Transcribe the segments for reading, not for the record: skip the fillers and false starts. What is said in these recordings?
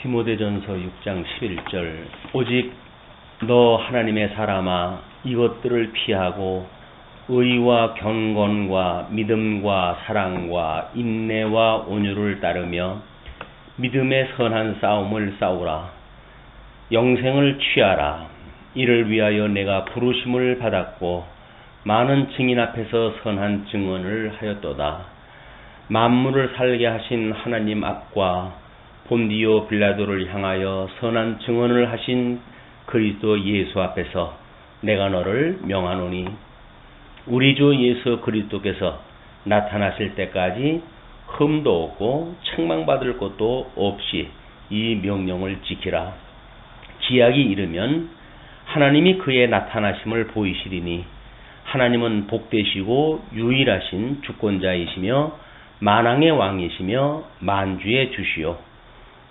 디모데전서 6장 11절 오직 너 하나님의 사람아 이것들을 피하고 의와 경건과 믿음과 사랑과 인내와 온유를 따르며 믿음의 선한 싸움을 싸우라. 영생을 취하라. 이를 위하여 내가 부르심을 받았고 많은 증인 앞에서 선한 증언을 하였도다. 만물을 살게 하신 하나님 앞과 본디오 빌라도를 향하여 선한 증언을 하신 그리스도 예수 앞에서 내가 너를 명하노니 우리 주 예수 그리스도께서 나타나실 때까지 흠도 없고 책망받을 것도 없이 이 명령을 지키라. 기약이 이르면 하나님이 그의 나타나심을 보이시리니 하나님은 복되시고 유일하신 주권자이시며 만왕의 왕이시며 만주의 주시요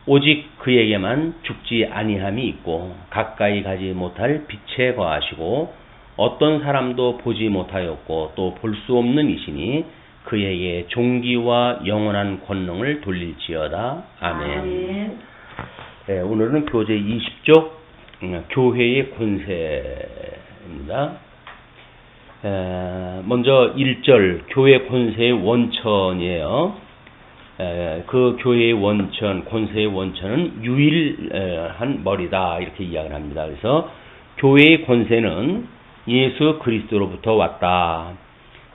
오직 그에게만 죽지 아니함이 있고 가까이 가지 못할 빛에 거하시고 어떤 사람도 보지 못하였고 또 볼 수 없는 이시니 그에게 존귀와 영원한 권능을 돌릴지어다. 아멘. 네, 오늘은 교재 20쪽 교회의 권세입니다. 먼저 1절 교회 권세의 원천이에요. 그 교회의 원천, 권세의 원천은 유일한 머리다 이렇게 이야기를 합니다. 그래서 교회의 권세는 예수 그리스도로부터 왔다.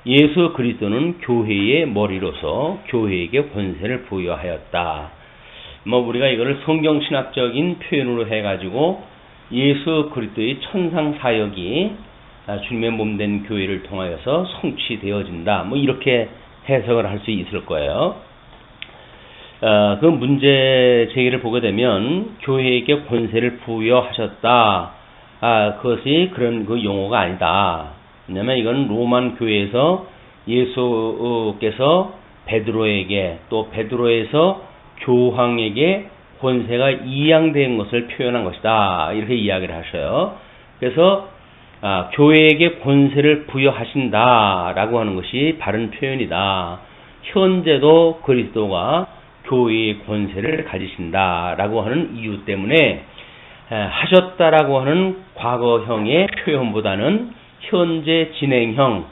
예수 그리스도는 교회의 머리로서 교회에게 권세를 부여하였다. 우리가 이거를 성경신학적인 표현으로 해가지고 예수 그리스도의 천상 사역이 주님의 몸된 교회를 통하여서 성취되어진다. 이렇게 해석을 할 수 있을 거예요. 그 문제 제기를 보게 되면 교회에게 권세를 부여하셨다. 그것이 그런 그 용어가 아니다. 왜냐면 이건 로만 교회에서 예수께서 베드로에게 또 베드로에서 교황에게 권세가 이양된 것을 표현한 것이다. 이렇게 이야기를 하셔요. 그래서 교회에게 권세를 부여하신다라고 하는 것이 바른 표현이다. 현재도 그리스도가 교회의 권세를 가지신다라고 하는 이유 때문에 하셨다라고 하는 과거형의 표현보다는 현재 진행형으로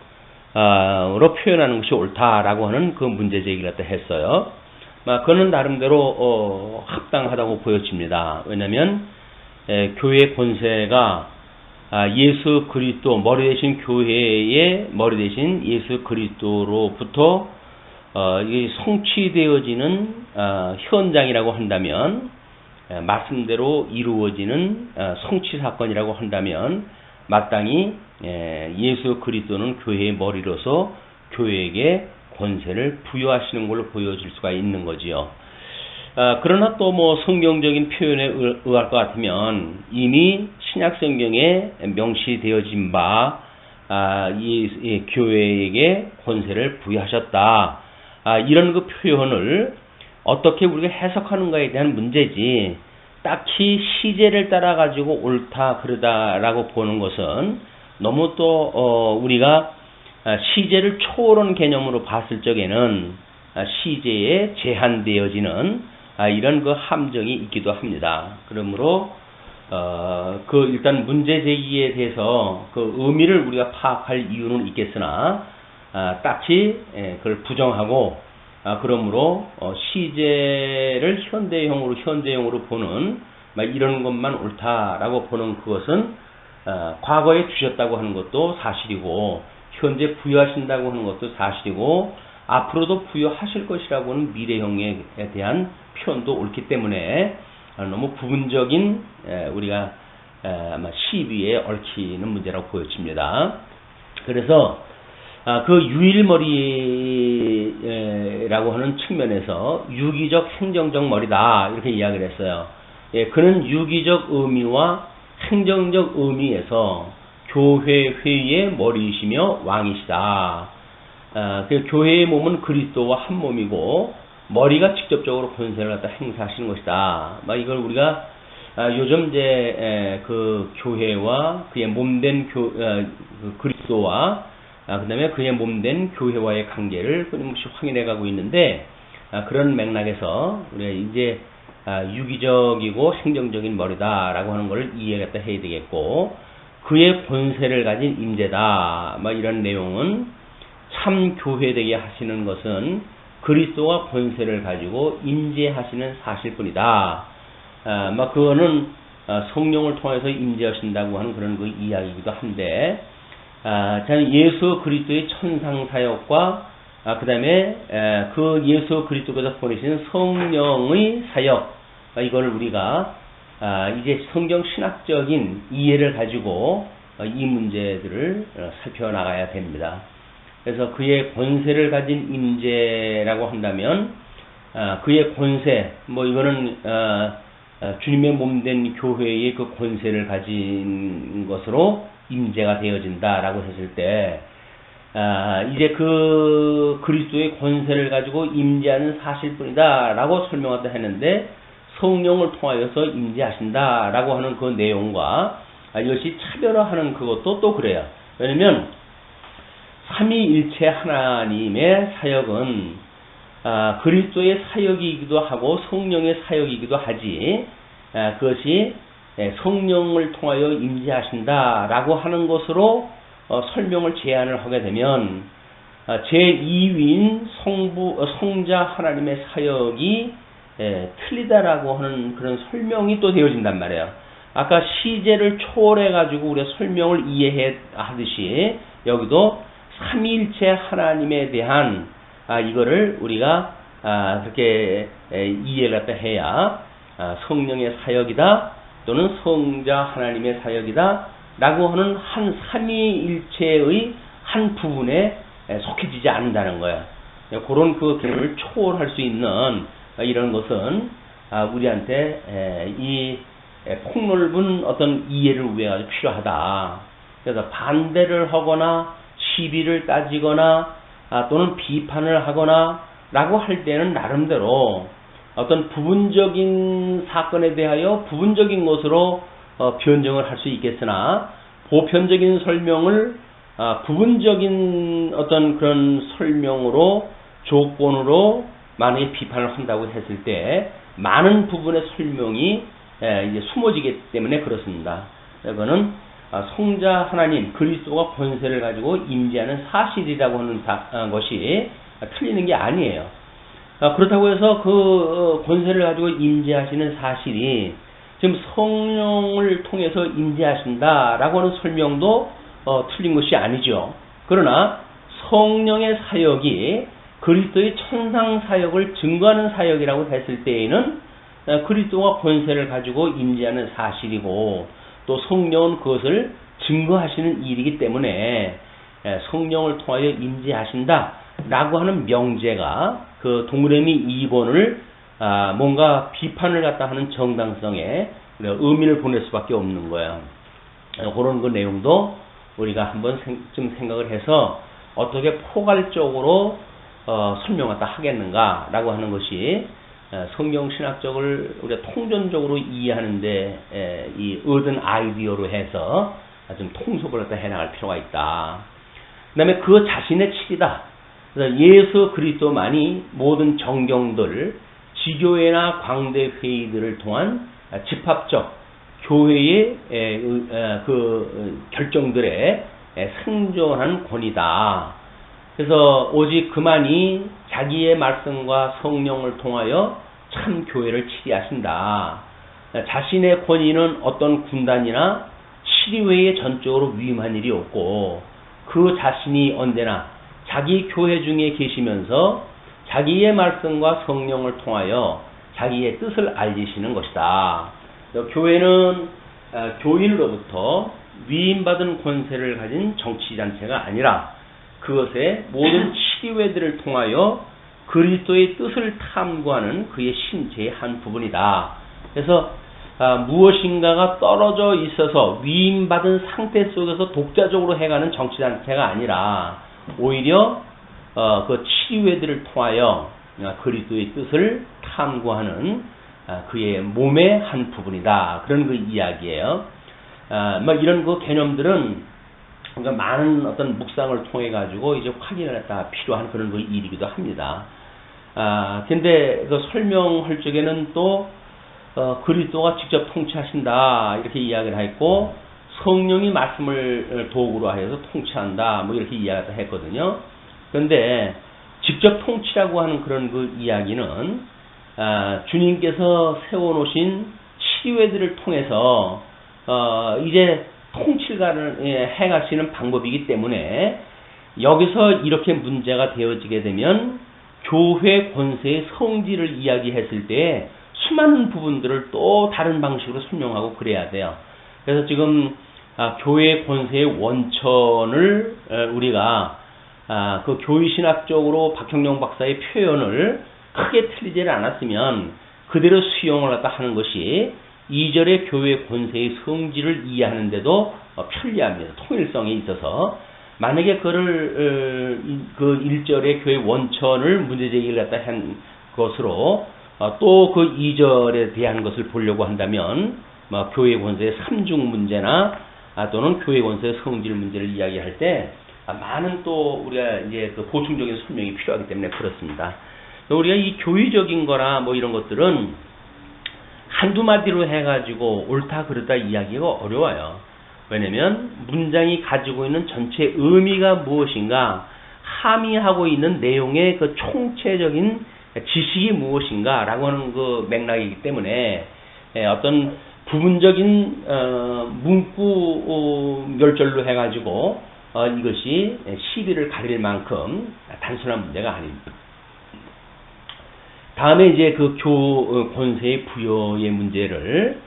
표현하는 것이 옳다라고 하는 그 문제 제기를 갖다 했어요. 그거는 나름대로 합당하다고 보여집니다. 왜냐하면 교회의 권세가 예수 그리스도 머리 대신 교회의 머리 대신 예수 그리스도로부터 이게 성취되어지는 현장이라고 한다면 말씀대로 이루어지는 성취 사건이라고 한다면 마땅히 예수 그리스도는 교회의 머리로서 교회에게 권세를 부여하시는 걸로 보여질 수가 있는 거지요. 그러나 또 성경적인 표현에 의할 것 같으면 이미 신약 성경에 명시되어진 바 이 교회에게 권세를 부여하셨다. 이런 그 표현을 어떻게 우리가 해석하는가에 대한 문제지 딱히 시제를 따라 가지고 옳다 그러다라고 보는 것은 너무 또 우리가 시제를 초월한 개념으로 봤을 적에는 시제에 제한되어지는 이런 그 함정이 있기도 합니다. 그러므로 일단 문제 제기에 대해서 그 의미를 우리가 파악할 이유는 있겠으나 딱히 그걸 부정하고 그러므로 시제를 현대형으로 보는 이런 것만 옳다라고 보는 그것은 과거에 주셨다고 하는 것도 사실이고 현재 부여하신다고 하는 것도 사실이고 앞으로도 부여하실 것이라고 하는 미래형에 대한 표현도 옳기 때문에 너무 부분적인 우리가 아마 시비에 얽히는 문제라고 보여집니다. 그래서 그 유일머리라고 하는 측면에서 유기적 행정적 머리다 이렇게 이야기를 했어요. 그는 유기적 의미와 행정적 의미에서 교회 회의의 머리이시며 왕이시다. 그 교회의 몸은 그리스도와 한 몸이고 머리가 직접적으로 권세를 갖다 행사하시는 것이다. 이걸 우리가 요즘 이제 그 교회와 그의 몸된 그리스도와 그다음에 그의 몸된 교회와의 관계를 끊임없이 확인해 가고 있는데 그런 맥락에서 우리가 이제 유기적이고 행정적인 머리다라고 하는 것을 이해가 해야 되겠고, 그의 권세를 가진 임재다. 이런 내용은 참 교회되게 하시는 것은 그리스도가 권세를 가지고 임재하시는 사실뿐이다. 그거는 성령을 통해서 임재하신다고 하는 그런 그 이야기이기도 한데, 예수 그리스도의 천상 사역과 그 다음에 그 예수 그리스도께서 보내시는 성령의 사역, 이걸 우리가 이제 성경 신학적인 이해를 가지고 이 문제들을 살펴나가야 됩니다. 그래서 그의 권세를 가진 임재라고 한다면 그의 권세, 이거는 주님의 몸된 교회의 그 권세를 가진 것으로 임재가 되어진다라고 했을 때, 이제 그 그리스도의 권세를 가지고 임재하는 사실뿐이다라고 설명하다 했는데, 성령을 통하여서 임재하신다라고 하는 그 내용과 이것이 차별화하는 그것도 또 그래요. 왜냐면 삼위일체 하나님의 사역은 그리스도의 사역이기도 하고 성령의 사역이기도 하지, 그것이 성령을 통하여 임재하신다라고 하는 것으로 설명을 제안을 하게 되면 제2위인 성자 하나님의 사역이 틀리다라고 하는 그런 설명이 또 되어진단 말이에요. 아까 시제를 초월해 가지고 우리가 설명을 이해해 하듯이 여기도 삼위일체 하나님에 대한 이거를 우리가 그렇게 이해를 해야 성령의 사역이다 또는 성자 하나님의 사역이다 라고 하는 한 삼위일체의 한 부분에 속해지지 않는다는 거야. 그런 그 개념을 초월할 수 있는 이런 것은 우리한테 이 폭넓은 어떤 이해를 위해 필요하다. 그래서 반대를 하거나 시비를 따지거나 또는 비판을 하거나 라고 할 때는 나름대로 어떤 부분적인 사건에 대하여 부분적인 것으로 변증을 할 수 있겠으나, 보편적인 설명을 부분적인 어떤 그런 설명으로 조건으로 만약에 비판을 한다고 했을 때 많은 부분의 설명이 이제 숨어지기 때문에 그렇습니다. 이거는 성자 하나님 그리스도가 권세를 가지고 임재하는 사실이라고 하는 것이 틀리는 게 아니에요. 그렇다고 해서 그 권세를 가지고 임재하시는 사실이 지금 성령을 통해서 임재하신다라고 하는 설명도 틀린 것이 아니죠. 그러나 성령의 사역이 그리스도의 천상 사역을 증거하는 사역이라고 했을 때에는 그리스도가 권세를 가지고 임재하는 사실이고, 또 성령은 그것을 증거하시는 일이기 때문에 성령을 통하여 임재하신다라고 하는 명제가 그 동그라미 2번을 뭔가 비판을 갖다 하는 정당성에 의미를 보낼 수밖에 없는 거예요. 그런 그 내용도 우리가 한번 좀 생각을 해서 어떻게 포괄적으로 설명하다 하겠는가라고 하는 것이 성경 신학적을 우리가 통전적으로 이해하는데 이 얻은 아이디어로 해서 좀 통속을 갖다 해나갈 필요가 있다. 그 다음에 그 자신의 칙이다. 그래서 예수 그리스도만이 모든 정경들, 지교회나 광대 회의들을 통한 집합적 교회의 그 결정들에 승존한 권위다. 그래서 오직 그만이 자기의 말씀과 성령을 통하여 참 교회를 치리하신다. 자신의 권위는 어떤 군단이나 치리회에 전적으로 위임한 일이 없고, 그 자신이 언제나 자기 교회 중에 계시면서 자기의 말씀과 성령을 통하여 자기의 뜻을 알리시는 것이다. 교회는 교인으로부터 위임받은 권세를 가진 정치단체가 아니라 그것의 모든 치리회들을 통하여 그리스도의 뜻을 탐구하는 그의 신체의 한 부분이다. 그래서 무엇인가가 떨어져 있어서 위임받은 상태 속에서 독자적으로 해가는 정치단체가 아니라 오히려 그 치리회들을 통하여 그리스도의 뜻을 탐구하는 그의 몸의 한 부분이다. 그런 그 이야기예요. 이런 그 개념들은 그러니까 많은 어떤 묵상을 통해 가지고 이제 확인을 했다 필요한 그런 그 일이기도 합니다. 근데 그 설명할 적에는 또 그리스도가 직접 통치하신다 이렇게 이야기를 했고 성령이 말씀을 도구로 하여서 통치한다 뭐 이렇게 이야기를 했거든요. 그런데 직접 통치라고 하는 그런 그 이야기는 주님께서 세워놓으신 시외들을 통해서 이제 통치를 행하시는 방법이기 때문에 여기서 이렇게 문제가 되어지게 되면 교회 권세의 성질을 이야기했을 때 수많은 부분들을 또 다른 방식으로 설명하고 그래야 돼요. 그래서 지금 교회 권세의 원천을 우리가 그 교회신학적으로 박형룡 박사의 표현을 크게 틀리지 않았으면 그대로 수용을 갖다 하는 것이 2절의 교회 권세의 성질을 이해하는데도 편리합니다. 통일성에 있어서 만약에 그를 그 1절의 교회 원천을 문제제기를 갖다 한 것으로 또 그 2절에 대한 것을 보려고 한다면 교회 권세의 3중 문제나 또는 교회 권세의 성질 문제를 이야기할 때 많은 또 우리가 이제 그 보충적인 설명이 필요하기 때문에 그렇습니다. 우리가 이 교의적인 거나 뭐 이런 것들은 한두 마디로 해가지고 옳다 그르다 이야기가 어려워요. 왜냐면 문장이 가지고 있는 전체 의미가 무엇인가, 함의하고 있는 내용의 그 총체적인 지식이 무엇인가 라고 하는 그 맥락이기 때문에 어떤 부분적인 문구 멸절로 해가지고 이것이 시비를 가릴 만큼 단순한 문제가 아닙니다. 다음에 이제 그 권세의 부여의 문제를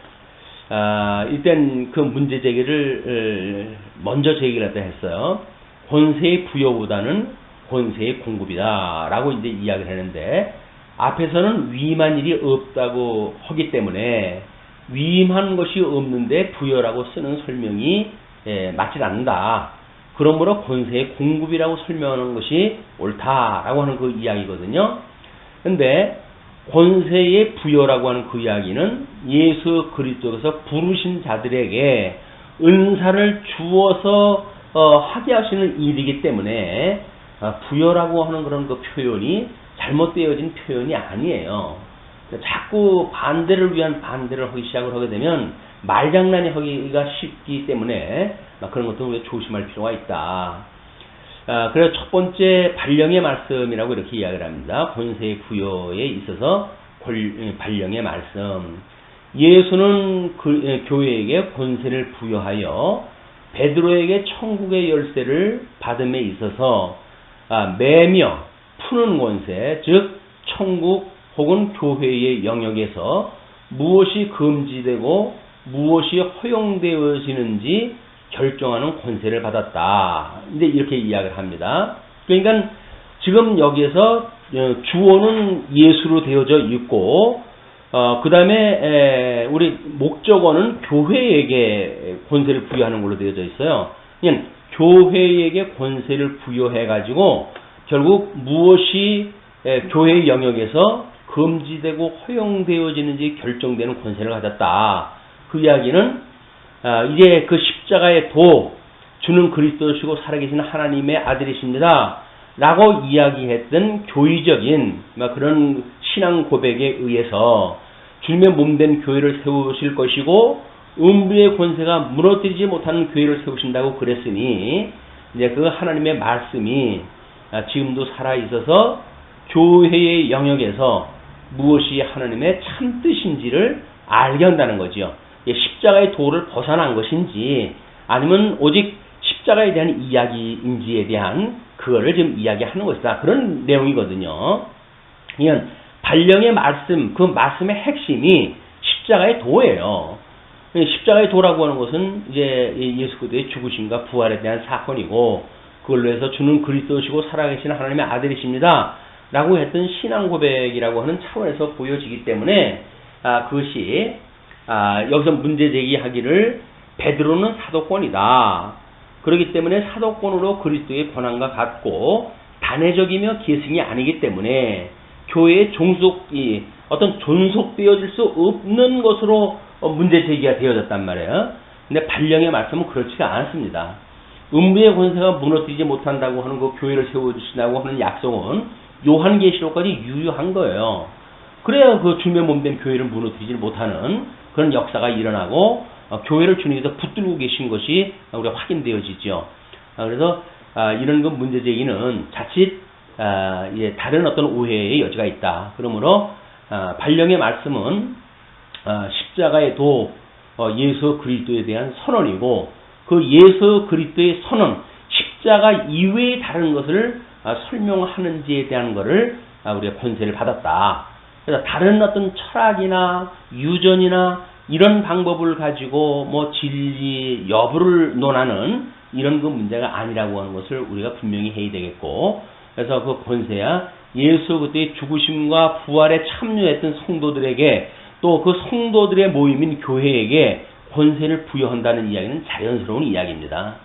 일단 그 문제 제기를 먼저 제기를 했어요. 권세의 부여보다는 권세의 공급이다 라고 이제 이야기를 했는데 앞에서는 위임한 일이 없다고 하기 때문에 위임한 것이 없는데 부여라고 쓰는 설명이 맞지 않는다. 그러므로 권세의 공급이라고 설명하는 것이 옳다라고 하는 그 이야기거든요. 근데 권세의 부여라고 하는 그 이야기는 예수 그리스도께서 부르신 자들에게 은사를 주어서 하게 하시는 일이기 때문에 부여라고 하는 그런 그 표현이 잘못되어진 표현이 아니에요. 자꾸 반대를 위한 반대를 하기 시작을 하게 되면 말장난이 하기가 쉽기 때문에 그런 것도 우리가 조심할 필요가 있다. 그래서 첫 번째 발령의 말씀이라고 이렇게 이야기를 합니다. 권세의 부여에 있어서 발령의 말씀. 예수는 교회에게 권세를 부여하여 베드로에게 천국의 열쇠를 받음에 있어서 매며 푸는 권세, 즉 천국 혹은 교회의 영역에서 무엇이 금지되고 무엇이 허용되어지는지 결정하는 권세를 받았다. 이제 이렇게 이야기를 합니다. 그러니까 지금 여기에서 주어는 예수로 되어져 있고 그 다음에 우리 목적어는 교회에게 권세를 부여하는 걸로 되어져 있어요. 그러니까 교회에게 권세를 부여해가지고 결국 무엇이 교회의 영역에서 금지되고 허용되어지는지 결정되는 권세를 가졌다. 그 이야기는 이제 그 십자가의 도, 주는 그리스도시고 살아계신 하나님의 아들이십니다. 라고 이야기했던 교의적인 그런 신앙 고백에 의해서 주님의 몸된 교회를 세우실 것이고 음부의 권세가 무너뜨리지 못하는 교회를 세우신다고 그랬으니 이제 그 하나님의 말씀이 지금도 살아있어서 교회의 영역에서 무엇이 하나님의 참뜻인지를 알게 한다는 거죠. 십자가의 도를 벗어난 것인지 아니면 오직 십자가에 대한 이야기인지에 대한 그거를 지금 이야기하는 것이다. 그런 내용이거든요. 그러니까 발령의 말씀, 그 말씀의 핵심이 십자가의 도예요. 십자가의 도라고 하는 것은 이제 예수 그리스도의 죽으심과 부활에 대한 사건이고 그걸로 해서 주는 그리스도시고 살아계신 하나님의 아들이십니다. 라고 했던 신앙 고백이라고 하는 차원에서 보여지기 때문에 그것이 여기서 문제 제기하기를 베드로는 사도권이다. 그렇기 때문에 사도권으로 그리스도의 권한과 같고 단회적이며 계승이 아니기 때문에 교회의 종속이 어떤 존속되어질 수 없는 것으로 문제 제기가 되어졌단 말이에요. 근데 발령의 말씀은 그렇지가 않습니다. 음부의 권세가 무너뜨리지 못한다고 하는 그 교회를 세워주신다고 하는 약속은 요한계시록까지 유효한 거예요. 그래야 그 주님의 몸된 교회를 무너뜨리지 못하는 그런 역사가 일어나고 교회를 주님께서 붙들고 계신 것이 우리가 확인되어지죠. 그래서 이런 그 문제 제기는 자칫 다른 어떤 오해의 여지가 있다. 그러므로 발령의 말씀은 십자가의 도 예수 그리스도에 대한 선언이고 그 예수 그리스도의 선언 십자가 이외의 다른 것을 설명하는지에 대한 것을 우리가 권세를 받았다. 그래서 다른 어떤 철학이나 유전이나 이런 방법을 가지고 뭐 진리 여부를 논하는 이런 그 문제가 아니라고 하는 것을 우리가 분명히 해야 되겠고, 그래서 그 권세야 예수 그때의 죽으심과 부활에 참여했던 성도들에게 또 그 성도들의 모임인 교회에게 권세를 부여한다는 이야기는 자연스러운 이야기입니다.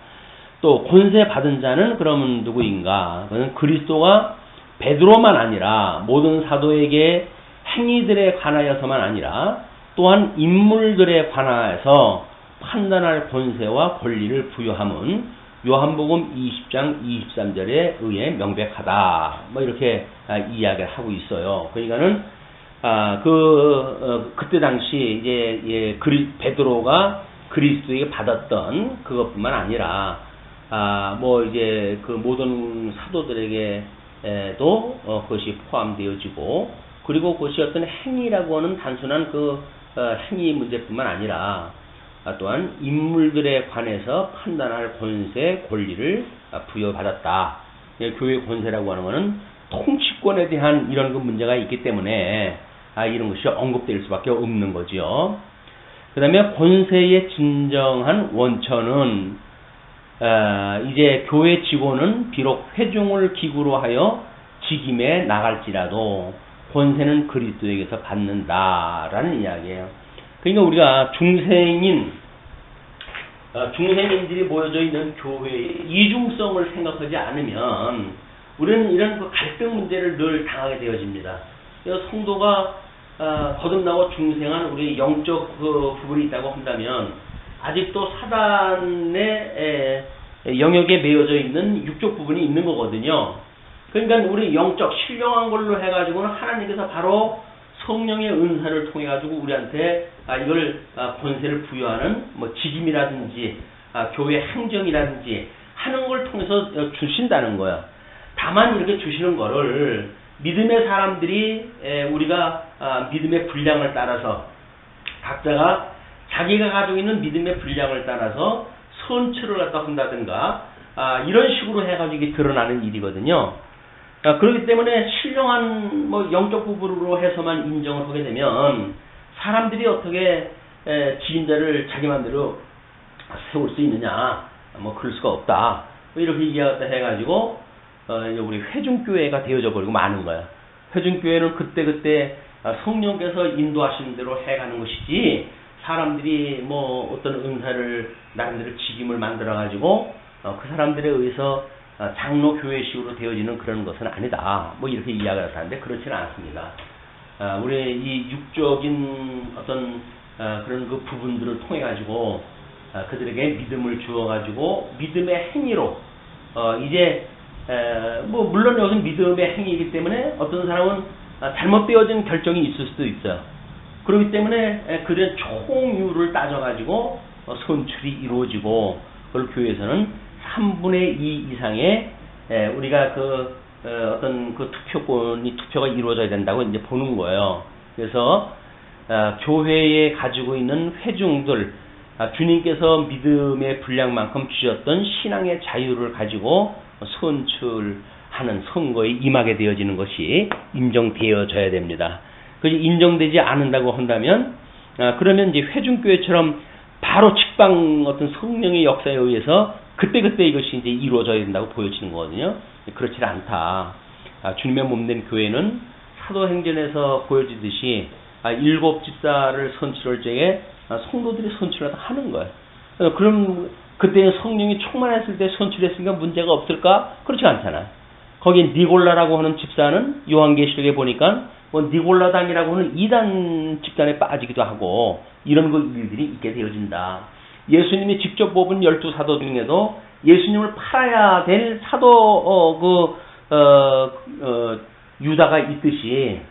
또 권세 받은 자는 그러면 누구인가? 그는 그리스도가 베드로만 아니라 모든 사도에게 행위들에 관하여서만 아니라 또한 인물들에 관하여서 판단할 권세와 권리를 부여함은 요한복음 20장 23절에 의해 명백하다. 뭐 이렇게 이야기를 하고 있어요. 그러니까는 그때 당시 이제 베드로가 그리스도에게 받았던 그것뿐만 아니라 뭐 이제 그 모든 사도들에게도 그것이 포함되어지고, 그리고 그것이 어떤 행위라고 하는 단순한 그 행위 문제뿐만 아니라 또한 인물들에 관해서 판단할 권세, 권리를 부여받았다. 교회 권세라고 하는 것은 통치권에 대한 이런 그 문제가 있기 때문에 이런 것이 언급될 수밖에 없는 거죠. 그 다음에 권세의 진정한 원천은 이제 교회 직원은 비록 회중을 기구로 하여 직임에 나갈지라도 권세는 그리스도에게서 받는다라는 이야기예요. 그러니까 우리가 중생인들이 모여져 있는 교회의 이중성을 생각하지 않으면 우리는 이런 그 갈등 문제를 늘 당하게 되어집니다. 성도가 거듭나고 중생한 우리 영적 그 부분이 있다고 한다면 아직도 사단의 영역에 매여져 있는 육적 부분이 있는 거거든요. 그러니까 우리 영적 신령한 걸로 해가지고는 하나님께서 바로 성령의 은사를 통해 가지고 우리한테 이걸 권세를 부여하는 뭐 직임이라든지 교회 행정이라든지 하는 걸 통해서 주신다는 거야. 다만 이렇게 주시는 거를 믿음의 사람들이 우리가 믿음의 분량을 따라서 각자가 자기가 가지고 있는 믿음의 분량을 따라서 선처를 갖다 한다든가 이런 식으로 해가지고 이게 드러나는 일이거든요. 그렇기 때문에 신령한 뭐 영적 부분으로 해서만 인정을 하게 되면 사람들이 어떻게 지인자를 자기 마음대로 세울 수 있느냐, 뭐 그럴 수가 없다, 뭐 이렇게 이야기를 해가지고 우리 회중교회가 되어져 버리고 마는 거야. 회중교회는 그때 성령께서 인도하시는 대로 해가는 것이지, 사람들이 뭐 어떤 은사를 나름대로 직임을 만들어 가지고 그 사람들에 의해서 장로 교회식으로 되어지는 그런 것은 아니다. 뭐 이렇게 이야기를 하는데 그렇지는 않습니다. 우리 이 육적인 어떤 그런 그 부분들을 통해 가지고 그들에게 믿음을 주어 가지고 믿음의 행위로 이제 뭐 물론 여기는 믿음의 행위이기 때문에 어떤 사람은 잘못되어진 결정이 있을 수도 있어요. 그렇기 때문에 그런 총유를 따져가지고 선출이 이루어지고, 그걸 교회에서는 3분의 2 이상의 우리가 어떤 그 투표가 이루어져야 된다고 이제 보는 거예요. 그래서 교회에 가지고 있는 회중들, 주님께서 믿음의 분량만큼 주셨던 신앙의 자유를 가지고 선출하는 선거에 임하게 되어지는 것이 인정되어져야 됩니다. 그것이 인정되지 않는다고 한다면 그러면 이제 회중교회처럼 바로 직방 어떤 성령의 역사에 의해서 그때 이것이 이제 이루어져야 된다고 보여지는 거거든요. 그렇지 않다. 주님의 몸된 교회는 사도행전에서 보여지듯이 7 집사를 선출할 적에 성도들이 선출을 하는 거예요. 그럼 그때는 성령이 충만했을 때 선출했으니까 문제가 없을까? 그렇지 않잖아. 거기 니골라라고 하는 집사는 요한계시록에 보니까 뭐 니골라당이라고 하는 이단 집단에 빠지기도 하고 이런 일들이 있게 되어진다. 예수님이 직접 뽑은 12사도 중에도 예수님을 팔아야 될 사도 유다가 있듯이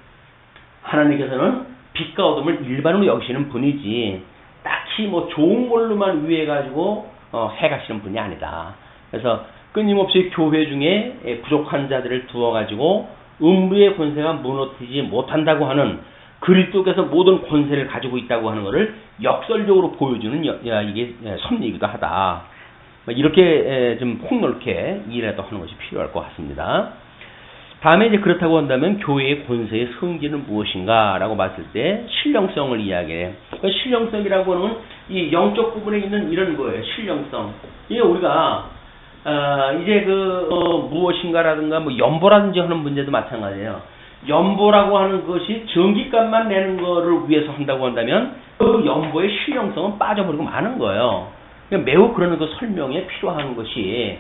하나님께서는 빛과 어둠을 일반으로 여기시는 분이지 딱히 뭐 좋은 걸로만 위해가지고 해가시는 분이 아니다. 그래서 끊임없이 교회 중에 부족한 자들을 두어가지고 음부의 권세가 무너뜨리지 못한다고 하는 그리스도께서 모든 권세를 가지고 있다고 하는 것을 역설적으로 보여주는 이게 섭리이기도 하다. 이렇게 좀 폭넓게 이해라도 하는 것이 필요할 것 같습니다. 다음에 이제 그렇다고 한다면 교회의 권세의 성질은 무엇인가라고 봤을 때 신령성을 이야기해요. 그러니까 신령성이라고 하는 이 영적 부분에 있는 이런 거예요. 신령성. 이게 우리가 이제 무엇인가라든가 뭐 연보라든지 하는 문제도 마찬가지예요. 연보라고 하는 것이 전기값만 내는 거를 위해서 한다고 한다면 그 연보의 신령성은 빠져버리고 마는 거예요. 매우 그런 그 설명에 필요한 것이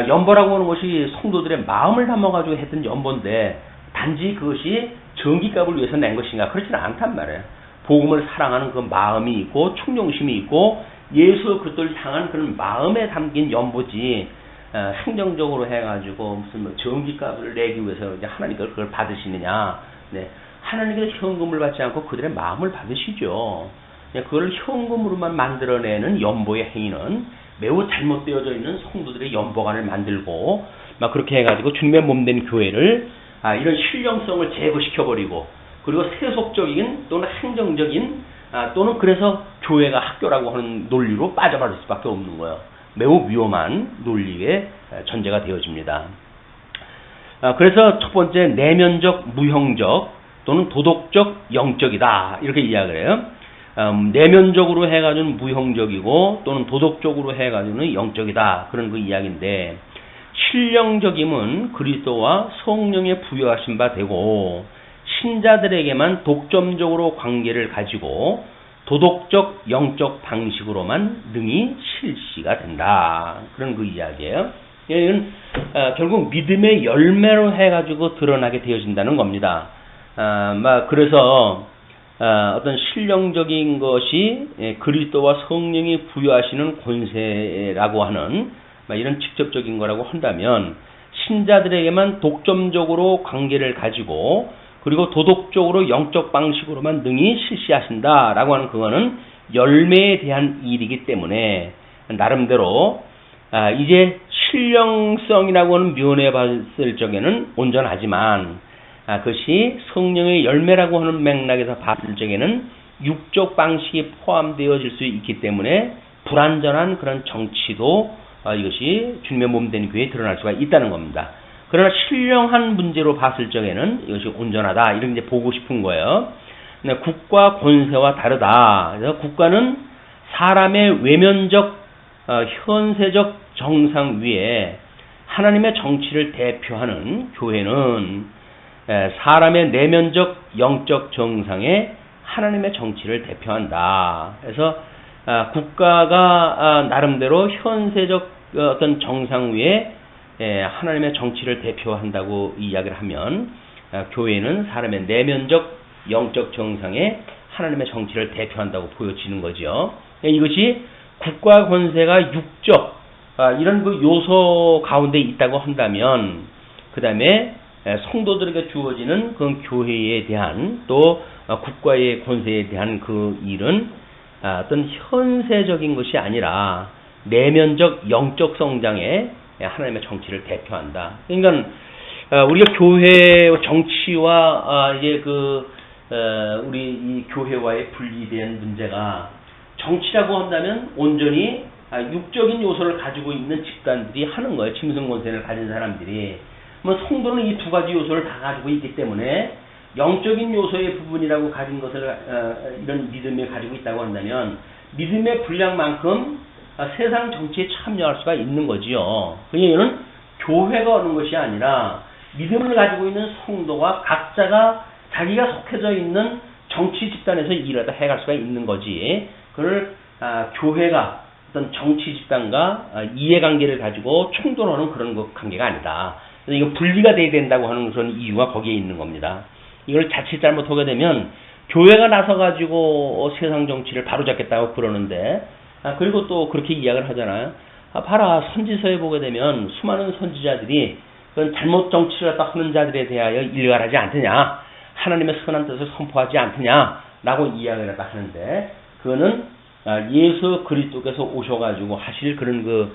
연보라고 하는 것이 성도들의 마음을 담아가지고 했던 연보인데 단지 그것이 전기값을 위해서 낸 것인가? 그렇지는 않단 말이에요. 복음을 사랑하는 그 마음이 있고 충성심이 있고 예수 그리스도를 향한 그런 마음에 담긴 연보지 행정적으로 해가지고 무슨 뭐 전기값을 내기 위해서 이제 하나님께서 그걸 받으시느냐? 네, 하나님께서 현금을 받지 않고 그들의 마음을 받으시죠. 그걸 현금으로만 만들어내는 연보의 행위는 매우 잘못되어져 있는 성도들의 연보관을 만들고 막 그렇게 해가지고 주님의 몸된 교회를 이런 신령성을 제거시켜버리고 그리고 세속적인 또는 행정적인 또는 그래서 교회가 학교라고 하는 논리로 빠져버릴 수밖에 없는 거예요. 매우 위험한 논리의 전제가 되어집니다. 그래서 첫 번째 내면적 무형적 또는 도덕적 영적이다 이렇게 이야기를 해요. 내면적으로 해가지고는 무형적이고 또는 도덕적으로 해가지고는 영적이다 그런 그 이야기인데 신령적임은 그리스도와 성령의 부여하신 바 되고 신자들에게만 독점적으로 관계를 가지고 도덕적 영적 방식으로만 능히 실시가 된다 그런 그 이야기예요. 이건 결국 믿음의 열매로 해가지고 드러나게 되어진다는 겁니다. 그래서 어떤 신령적인 것이 그리스도와 성령이 부여하시는 권세라고 하는 이런 직접적인 거라고 한다면 신자들에게만 독점적으로 관계를 가지고 그리고 도덕적으로 영적 방식으로만 능히 실시하신다라고 하는 그거는 열매에 대한 일이기 때문에 나름대로 이제 신령성이라고 하는 면에 봤을 적에는 온전하지만 그것이 성령의 열매라고 하는 맥락에서 봤을 적에는 육적 방식이 포함되어질 수 있기 때문에 불완전한 그런 정치도 이것이 주님의 몸된 교회에 드러날 수가 있다는 겁니다. 그러나 신령한 문제로 봤을 적에는 이것이 온전하다 이렇게 이제 보고 싶은 거예요. 근데 국가 권세와 다르다. 그래서 국가는 사람의 외면적 현세적 정상 위에 하나님의 정치를 대표하는 교회는 사람의 내면적 영적 정상에 하나님의 정치를 대표한다. 그래서 국가가 나름대로 현세적 어떤 정상 위에 하나님의 정치를 대표한다고 이야기를 하면 교회는 사람의 내면적 영적 정상에 하나님의 정치를 대표한다고 보여지는 거죠. 이것이 국가 권세가 육적 이런 그 요소 가운데 있다고 한다면 그 다음에 성도들에게 주어지는 그 교회에 대한 또 국가의 권세에 대한 그 일은 어떤 현세적인 것이 아니라 내면적 영적 성장에 하나님의 정치를 대표한다. 그러니까 우리가 교회 정치와 이제 우리 이 교회와의 분리된 문제가 정치라고 한다면 온전히 육적인 요소를 가지고 있는 집단들이 하는 거예요. 짐승 권세를 가진 사람들이. 성도는 이 두 가지 요소를 다 가지고 있기 때문에 영적인 요소의 부분이라고 가진 것을 이런 믿음에 가지고 있다고 한다면 믿음의 분량만큼 세상 정치에 참여할 수가 있는 거지요. 그러니까 교회가 오는 것이 아니라 믿음을 가지고 있는 성도가 각자가 자기가 속해져 있는 정치 집단에서 일하다 해갈 수가 있는 거지. 그걸 교회가 어떤 정치 집단과 이해관계를 가지고 충돌하는 그런 관계가 아니다. 그래서 이거 분리가 돼야 된다고 하는 그런 이유가 거기에 있는 겁니다. 이걸 자칫 잘못하게 되면 교회가 나서가지고 세상 정치를 바로잡겠다고 그러는데 그리고 또 그렇게 이야기를 하잖아요. 봐라 선지서에 보게 되면 수많은 선지자들이 그런 잘못 정치를 갖다 하는 자들에 대하여 일갈하지 않느냐. 하나님의 선한 뜻을 선포하지 않느냐라고 이야기를 하는데, 그거는 예수 그리스도께서 오셔가지고 하실 그런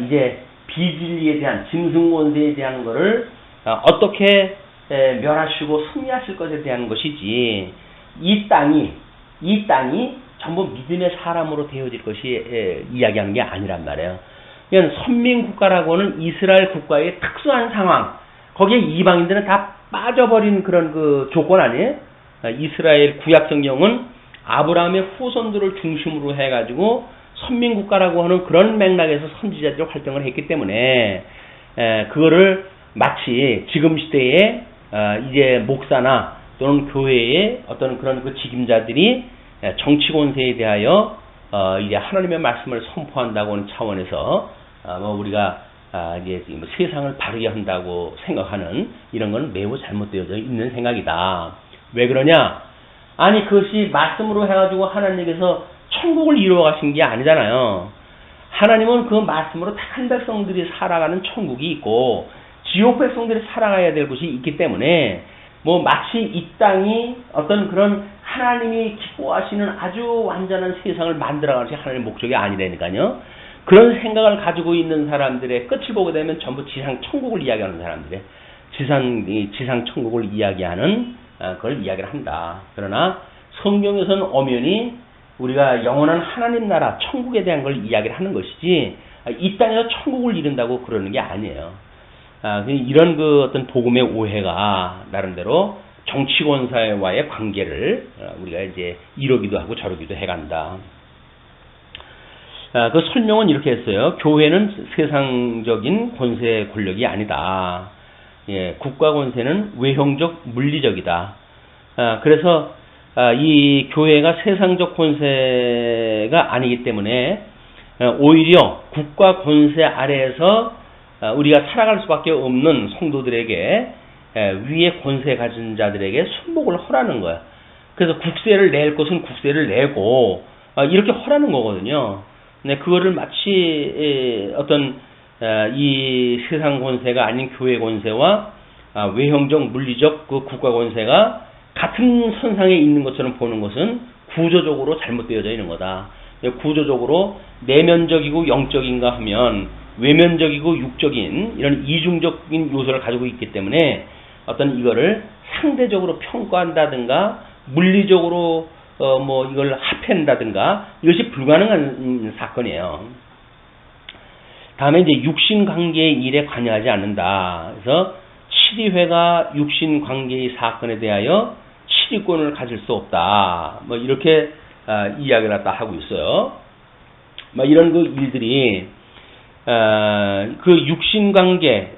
이제 비진리에 대한 짐승권세에 대한 거를 어떻게 멸하시고 승리하실 것에 대한 것이지, 이 땅이 전부 믿음의 사람으로 되어질 것이 이야기하는 게 아니란 말이에요. 그러니까 선민국가라고는 이스라엘 국가의 특수한 상황, 거기에 이방인들은 다 빠져버린 그런 조건 아니에요? 이스라엘 구약성경은 아브라함의 후손들을 중심으로 해가지고 선민국가라고 하는 그런 맥락에서 선지자들이 활동을 했기 때문에, 그거를 마치 지금 시대에 이제 목사나 또는 교회의 어떤 그런 직임자들이 정치 권세에 대하여 이제 하나님의 말씀을 선포한다고 하는 차원에서 우리가 이제 세상을 바르게 한다고 생각하는 이런 건 매우 잘못되어져 있는 생각이다. 왜 그러냐? 아니, 그것이 말씀으로 해가지고 하나님께서 천국을 이루어 가신 게 아니잖아요. 하나님은 그 말씀으로 택한 백성들이 살아가는 천국이 있고 지옥 백성들이 살아가야 될 곳이 있기 때문에, 마치 이 땅이 어떤 그런 하나님이 기뻐하시는 아주 완전한 세상을 만들어가는 것이 하나님의 목적이 아니라니까요. 그런 생각을 가지고 있는 사람들의 끝을 보게 되면 전부 지상 천국을 이야기하는 사람들의 지상 천국을 이야기하는 그걸 이야기를 한다. 그러나 성경에서는 엄연히 우리가 영원한 하나님 나라 천국에 대한 걸 이야기를 하는 것이지, 이 땅에서 천국을 이룬다고 그러는 게 아니에요. 이런 어떤 복음의 오해가 나름대로 정치권사와의 관계를 우리가 이제 이러기도 하고 저러기도 해간다. 그 설명은 이렇게 했어요. 교회는 세상적인 권세 권력이 아니다. 국가 권세는 외형적 물리적이다. 그래서 이 교회가 세상적 권세가 아니기 때문에 오히려 국가 권세 아래에서 우리가 살아갈 수밖에 없는 성도들에게 위에 권세 가진 자들에게 순복을 허라는 거야. 그래서 국세를 낼 것은 국세를 내고 이렇게 허라는 거거든요. 근데 그거를 마치 어떤 이 세상 권세가 아닌 교회 권세와 외형적 물리적 그 국가 권세가 같은 선상에 있는 것처럼 보는 것은 구조적으로 잘못되어져 있는 거다. 구조적으로 내면적이고 영적인가 하면 외면적이고 육적인 이런 이중적인 요소를 가지고 있기 때문에 어떤 이거를 상대적으로 평가한다든가 물리적으로 이걸 합한다든가 이것이 불가능한 사건이에요. 다음에 이제 육신 관계의 일에 관여하지 않는다. 그래서 치리회가 육신 관계의 사건에 대하여 치리권을 가질 수 없다. 이렇게 이야기를 하고 있어요. 이런 일들이 그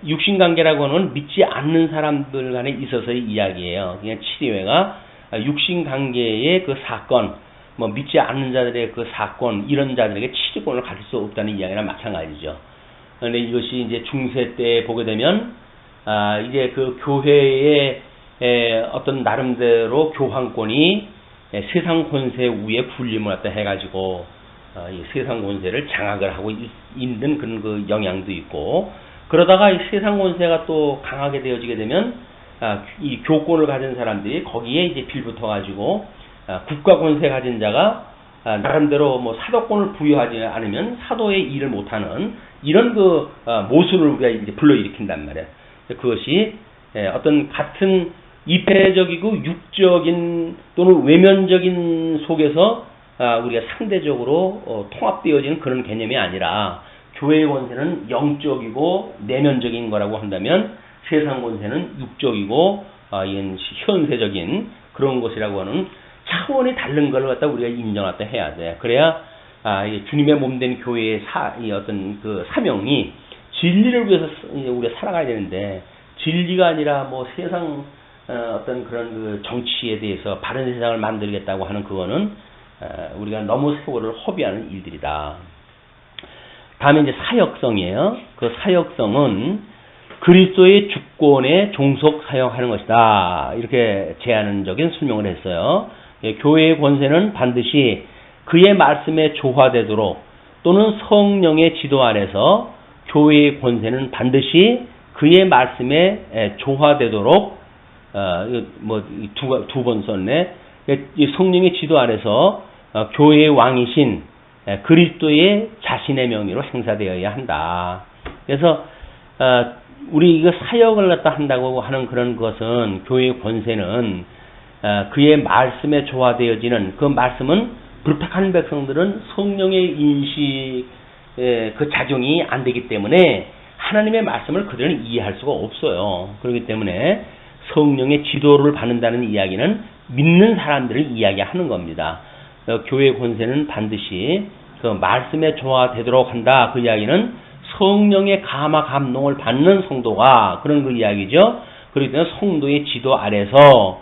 육신관계라고 하는 믿지 않는 사람들 간에 있어서의 이야기예요. 그냥 치리회가 육신관계의 그 사건, 믿지 않는 자들의 그 사건, 이런 자들에게 치리권을 가질 수 없다는 이야기랑 마찬가지죠. 그런데 이것이 이제 중세 때 보게 되면, 이제 그 교회의 어떤 나름대로 교황권이 세상 권세 위에 군림을 갖다 해가지고, 이 세상 권세를 장악을 하고 있는 그런 그 영향도 있고, 그러다가 이 세상 권세가 또 강하게 되어지게 되면 이 교권을 가진 사람들이 거기에 이제 빌붙어 가지고 국가 권세 가진 자가 나름대로 사도권을 부여하지 않으면 사도의 일을 못하는 이런 그 모순을 우리가 이제 불러일으킨단 말이에요. 그것이 어떤 같은 이패적이고 육적인 또는 외면적인 속에서 우리가 상대적으로 통합되어지는 그런 개념이 아니라, 교회의 권세는 영적이고 내면적인 거라고 한다면 세상 권세는 육적이고 현세적인 그런 것이라고 하는 차원이 다른 걸 갖다 우리가 인정하다 해야 돼. 그래야 주님의 몸된 교회의 어떤 그 사명이 진리를 위해서 우리가 살아가야 되는데, 진리가 아니라 세상 어떤 그런 그 정치에 대해서 바른 세상을 만들겠다고 하는 그거는 우리가 너무 세월을 허비하는 일들이다. 다음에 이제 사역성이에요. 그 사역성은 그리스도의 주권에 종속 사역하는 것이다. 이렇게 제안적인 설명을 했어요. 교회의 권세는 반드시 그의 말씀에 조화되도록, 또는 성령의 지도 아래서 교회의 권세는 반드시 그의 말씀에 조화되도록 두 번 썼네. 이 성령의 지도 아래서 교회의 왕이신 그리스도의 자신의 명의로 행사되어야 한다. 그래서 우리 이거 사역을 갖다 한다고 하는 그런 것은 교회의 권세는 그의 말씀에 조화되어지는 그 말씀은 불탁한 백성들은 성령의 인식 그 작용이 안 되기 때문에 하나님의 말씀을 그들은 이해할 수가 없어요. 그렇기 때문에 성령의 지도를 받는다는 이야기는 믿는 사람들을 이야기하는 겁니다. 교회의 권세는 반드시 그 말씀에 조화되도록 한다. 그 이야기는 성령의 감화 감동을 받는 성도가 그런 그 이야기죠. 그렇기 때문에 성도의 지도 아래서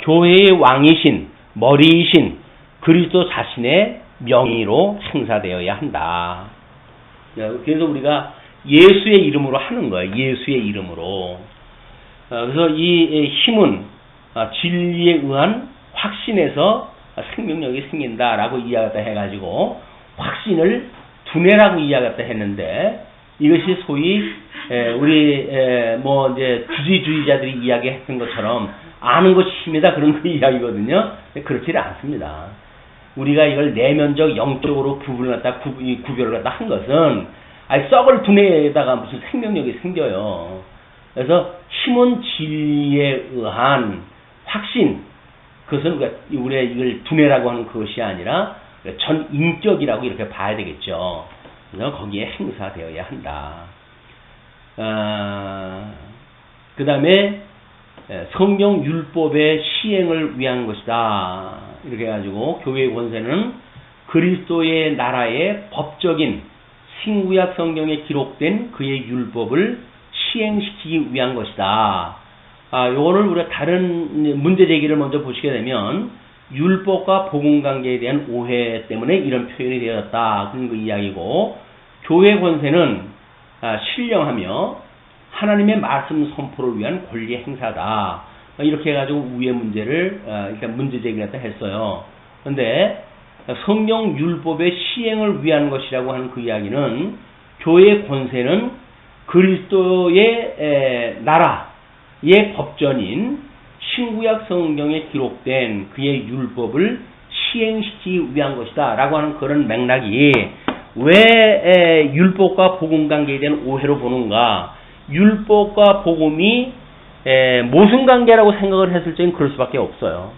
교회의 왕이신 머리이신 그리스도 자신의 명의로 행사되어야 한다. 그래서 우리가 예수의 이름으로 하는 거예요. 예수의 이름으로. 그래서 이 힘은 진리에 의한 확신에서 생명력이 생긴다라고 이야기했다 해가지고 확신을 두뇌라고 이야기했다 했는데 이것이 소위 우리 이제 주지주의자들이 이야기했던 것처럼 아는 것이 힘이다 그런 그 이야기거든요. 그렇지 않습니다. 우리가 이걸 내면적 영적으로 구별을 갖다 한 것은 썩을 두뇌에다가 무슨 생명력이 생겨요. 그래서 힘은 진리에 의한 확신, 그것은 우리가 이걸 두뇌라고 하는 그것이 아니라 전 인격이라고 이렇게 봐야 되겠죠. 그래서 거기에 행사되어야 한다. 그 다음에 성경 율법의 시행을 위한 것이다. 이렇게 해가지고 교회의 권세는 그리스도의 나라의 법적인 신구약 성경에 기록된 그의 율법을 시행시키기 위한 것이다. 요거를 우리가 다른 문제 제기를 먼저 보시게 되면 율법과 복음 관계에 대한 오해 때문에 이런 표현이 되었다. 그런 그 이야기고 교회 권세는 신령하며 하나님의 말씀 선포를 위한 권리 행사다. 이렇게 해가지고 위의 문제를 일단 문제 제기를 했어요. 그런데 성경 율법의 시행을 위한 것이라고 하는 그 이야기는 교회의 권세는 그리스도의 나라의 법전인 신구약 성경에 기록된 그의 율법을 시행시키기 위한 것이다 라고 하는 그런 맥락이 왜 율법과 복음 관계에 대한 오해로 보는가. 율법과 복음이 모순관계라고 생각을 했을 적엔 그럴 수밖에 없어요.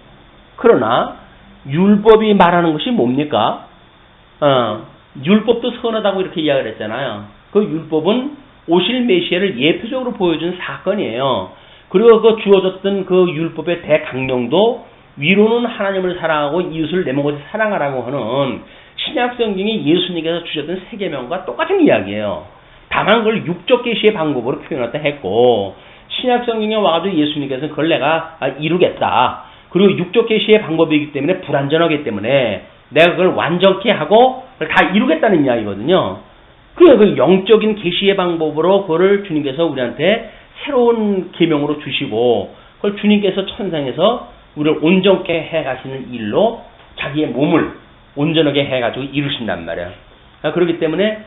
그러나 율법이 말하는 것이 뭡니까? 율법도 선하다고 이렇게 이야기를 했잖아요. 그 율법은 오실 메시아를 예표적으로 보여준 사건이에요. 그리고 그 주어졌던 그 율법의 대강령도 위로는 하나님을 사랑하고 이웃을 내 몸같이 사랑하라고 하는 신약 성경에 예수님께서 주셨던 세계명과 똑같은 이야기예요. 다만 그걸 육적 계시의 방법으로 표현했다 했고 신약 성경에 와가지고 예수님께서 그걸 내가 이루겠다. 그리고 육적 계시의 방법이기 때문에 불완전하기 때문에 내가 그걸 완전케 하고 그걸 다 이루겠다는 이야기거든요. 그 영적인 계시의 방법으로 그걸 주님께서 우리한테 새로운 계명으로 주시고 그걸 주님께서 천상에서 우리를 온전케 해가시는 일로 자기의 몸을 온전하게 해가지고 이루신단 말이에요. 그렇기 때문에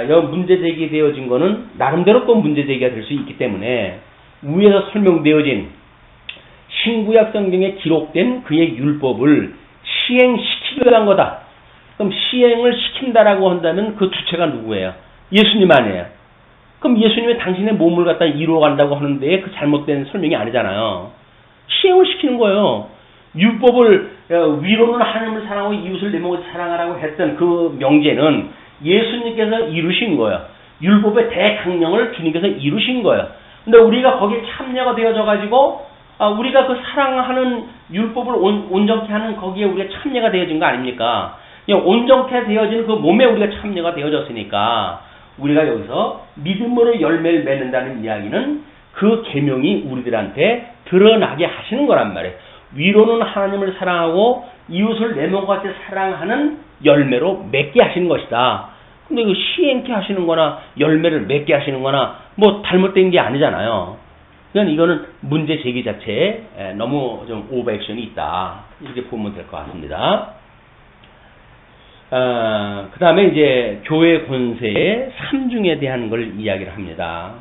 여기 문제 제기되어진 거는 나름대로 또 문제 제기가 될 수 있기 때문에 위에서 설명되어진 신구약 성경에 기록된 그의 율법을 시행시키기 위한 거다. 그럼 시행을 시킨다라고 한다면 그 주체가 누구예요? 예수님 아니에요. 그럼 예수님이 당신의 몸을 갖다 이루어간다고 하는데 그 잘못된 설명이 아니잖아요. 시행을 시키는 거예요. 율법을 위로는 하나님을 사랑하고 이웃을 내 몸을 사랑하라고 했던 그 명제는 예수님께서 이루신 거예요. 율법의 대강령을 주님께서 이루신 거예요. 근데 우리가 거기에 참여가 되어져 가지고 우리가 그 사랑하는 율법을 온전케 하는 거기에 우리가 참여가 되어진 거 아닙니까? 온전케 되어진 그 몸에 우리가 참여가 되어졌으니까 우리가 여기서 믿음으로 열매를 맺는다는 이야기는 그 계명이 우리들한테 드러나게 하시는 거란 말이에요. 위로는 하나님을 사랑하고 이웃을 내 몸과 같이 사랑하는 열매로 맺게 하시는 것이다. 근데 그 시행케 하시는 거나 열매를 맺게 하시는 거나 뭐 잘못된 게 아니잖아요. 그러니까 이거는 문제 제기 자체에 너무 좀 오버액션이 있다. 이렇게 보면 될 것 같습니다. 그 다음에 이제 교회 권세의 3중에 대한 걸 이야기를 합니다.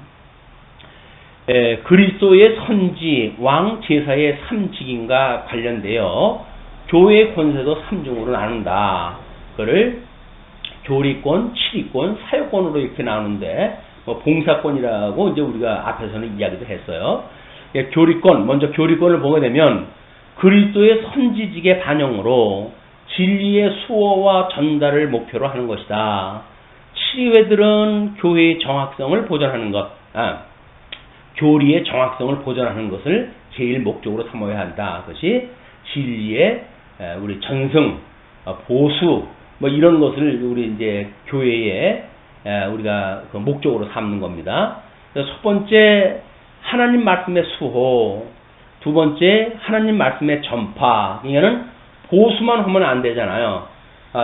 그리스도의 선지, 왕, 제사의 삼직인과 관련되어 교회의 권세도 3중으로 나눈다. 그걸 교리권, 치리권, 사역권으로 이렇게 나누는데 뭐 봉사권이라고 이제 우리가 앞에서는 이야기도 했어요. 교리권, 먼저 교리권을 보게 되면 그리스도의 선지직의 반영으로 진리의 수호와 전달을 목표로 하는 것이다. 치리회들은 교회의 정확성을 보존하는 것, 교리의 정확성을 보존하는 것을 제일 목적으로 삼아야 한다. 그것이 진리의 우리 전승, 보수, 뭐 이런 것을 우리 이제 교회에 우리가 그 목적으로 삼는 겁니다. 그래서 첫 번째 하나님 말씀의 수호, 두 번째 하나님 말씀의 전파. 이거는 보수만 하면 안 되잖아요.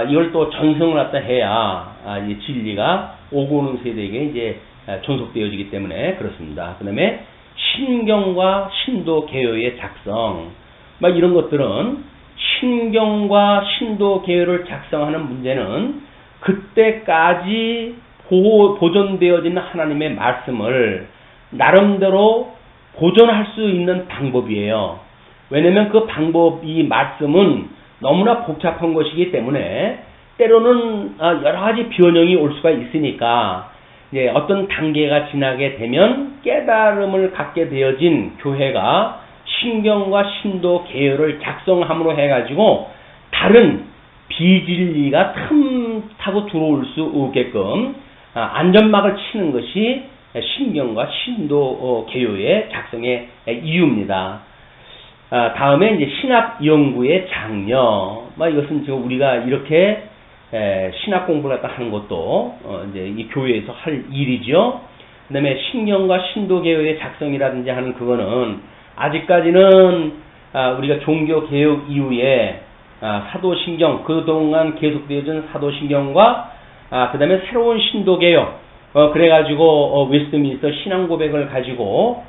이걸 또 전승을 갖다 해야 이 진리가 오고 오는 세대에게 이제 존속되어지기 때문에 그렇습니다. 그 다음에 신경과 신도 개요의 작성, 막 이런 것들은 신경과 신도 개요를 작성하는 문제는 그때까지 보존되어진 하나님의 말씀을 나름대로 보존할 수 있는 방법이에요. 왜냐면 그 방법이 말씀은 너무나 복잡한 것이기 때문에 때로는 여러 가지 변형이 올 수가 있으니까 이제 어떤 단계가 지나게 되면 깨달음을 갖게 되어진 교회가 신경과 신도 개요를 작성함으로 해가지고 다른 비진리가 틈타고 들어올 수 없게끔 안전막을 치는 것이 신경과 신도 개요의 작성의 이유입니다. 다음에 이제 신학 연구의 장려. 이것은 지금 우리가 이렇게 신학 공부를 갖다 하는 것도 이제 이 교회에서 할 일이죠. 그다음에 신경과 신도 개요의 작성이라든지 하는 그거는 아직까지는 우리가 종교 개혁 이후에 사도신경, 그동안 계속되어진 사도신경과 그다음에 새로운 신도 개혁, 그래가지고 웨스트민스터 신앙 고백을 가지고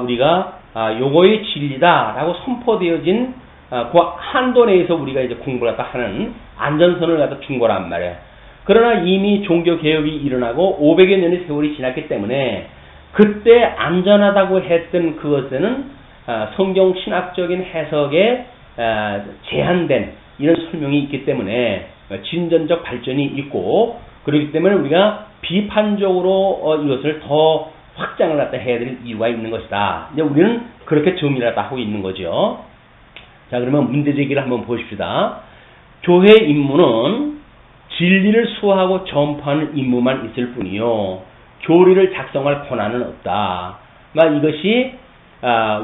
우리가 요거의 진리다라고 선포되어진 그 한도 내에서 우리가 이제 공부를 갖다 하는 안전선을 갖다 준 거란 말이에요. 그러나 이미 종교 개혁이 일어나고 500여 년의 세월이 지났기 때문에 그때 안전하다고 했던 그것에는 성경 신학적인 해석에 제한된 이런 설명이 있기 때문에 진전적 발전이 있고, 그렇기 때문에 우리가 비판적으로 이것을 더 확장을 갖다 해야 될 이유가 있는 것이다. 이제 우리는 그렇게 정리를 갖다 하고 있는 거죠. 자, 그러면 문제 제기를 한번 보십시다. 교회 임무는 진리를 수호하고 전파하는 임무만 있을 뿐이요, 교리를 작성할 권한은 없다. 이것이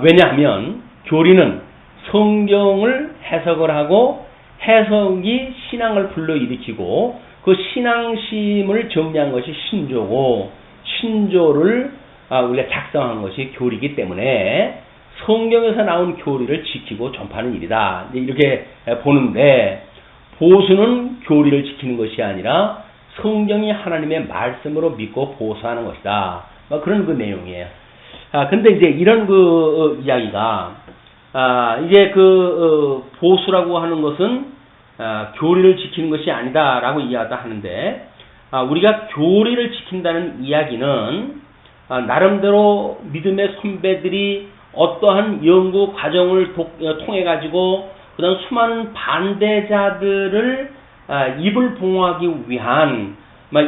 왜냐하면 교리는 성경을 해석을 하고 해석이 신앙을 불러일으키고 그 신앙심을 정리한 것이 신조고 신조를 우리가 작성한 것이 교리이기 때문에 성경에서 나온 교리를 지키고 전파하는 일이다. 이렇게 보는데, 보수는 교리를 지키는 것이 아니라 성경이 하나님의 말씀으로 믿고 보수하는 것이다. 그런 그 내용이에요. 근데 이제 이런 그 이야기가 이제 그 보수라고 하는 것은 교리를 지키는 것이 아니다라고 이야기를 하는데, 우리가 교리를 지킨다는 이야기는 나름대로 믿음의 선배들이 어떠한 연구 과정을 통해 가지고 그다음 수많은 반대자들을 입을 봉하기 위한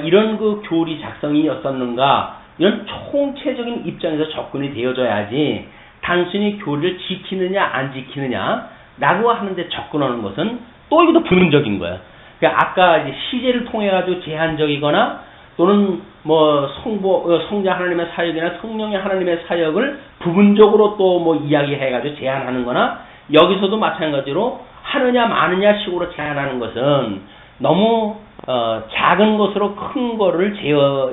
이런 그 교리 작성이었었는가, 이런 총체적인 입장에서 접근이 되어져야지 단순히 교리를 지키느냐 안 지키느냐 라고 하는데 접근하는 것은 또 이것도 부분적인 거예요. 그러니까 아까 이제 시제를 통해 가지고 제한적이거나 또는 뭐 성자 하나님의 사역이나 성령의 하나님의 사역을 부분적으로 또 뭐 이야기해 가지고 제한하는 거나, 여기서도 마찬가지로 하느냐 마느냐 식으로 제한하는 것은 너무 작은 것으로 큰 거를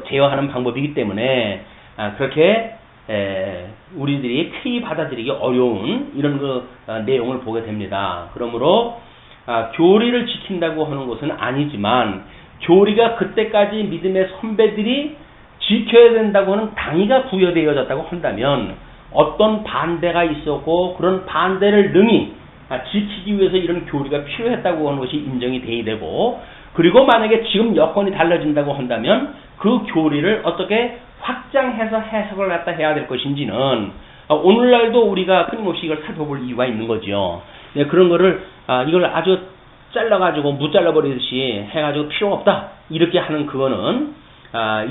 제어하는 방법이기 때문에 그렇게 우리들이 크게 받아들이기 어려운 이런 그 내용을 보게 됩니다. 그러므로 교리를 지킨다고 하는 것은 아니지만, 교리가 그때까지 믿음의 선배들이 지켜야 된다고 하는 당위가 부여되어졌다고 한다면 어떤 반대가 있었고 그런 반대를 능히 지키기 위해서 이런 교리가 필요했다고 하는 것이 인정이 돼야 되고, 그리고 만약에 지금 여건이 달라진다고 한다면 그 교리를 어떻게 확장해서 해석을 갖다 해야 될 것인지는 오늘날도 우리가 끊임없이 이걸 살펴볼 이유가 있는 거죠. 네, 그런 거를 이걸 아주 잘라가지고 무잘라버리듯이 해가지고 필요가 없다 이렇게 하는 그거는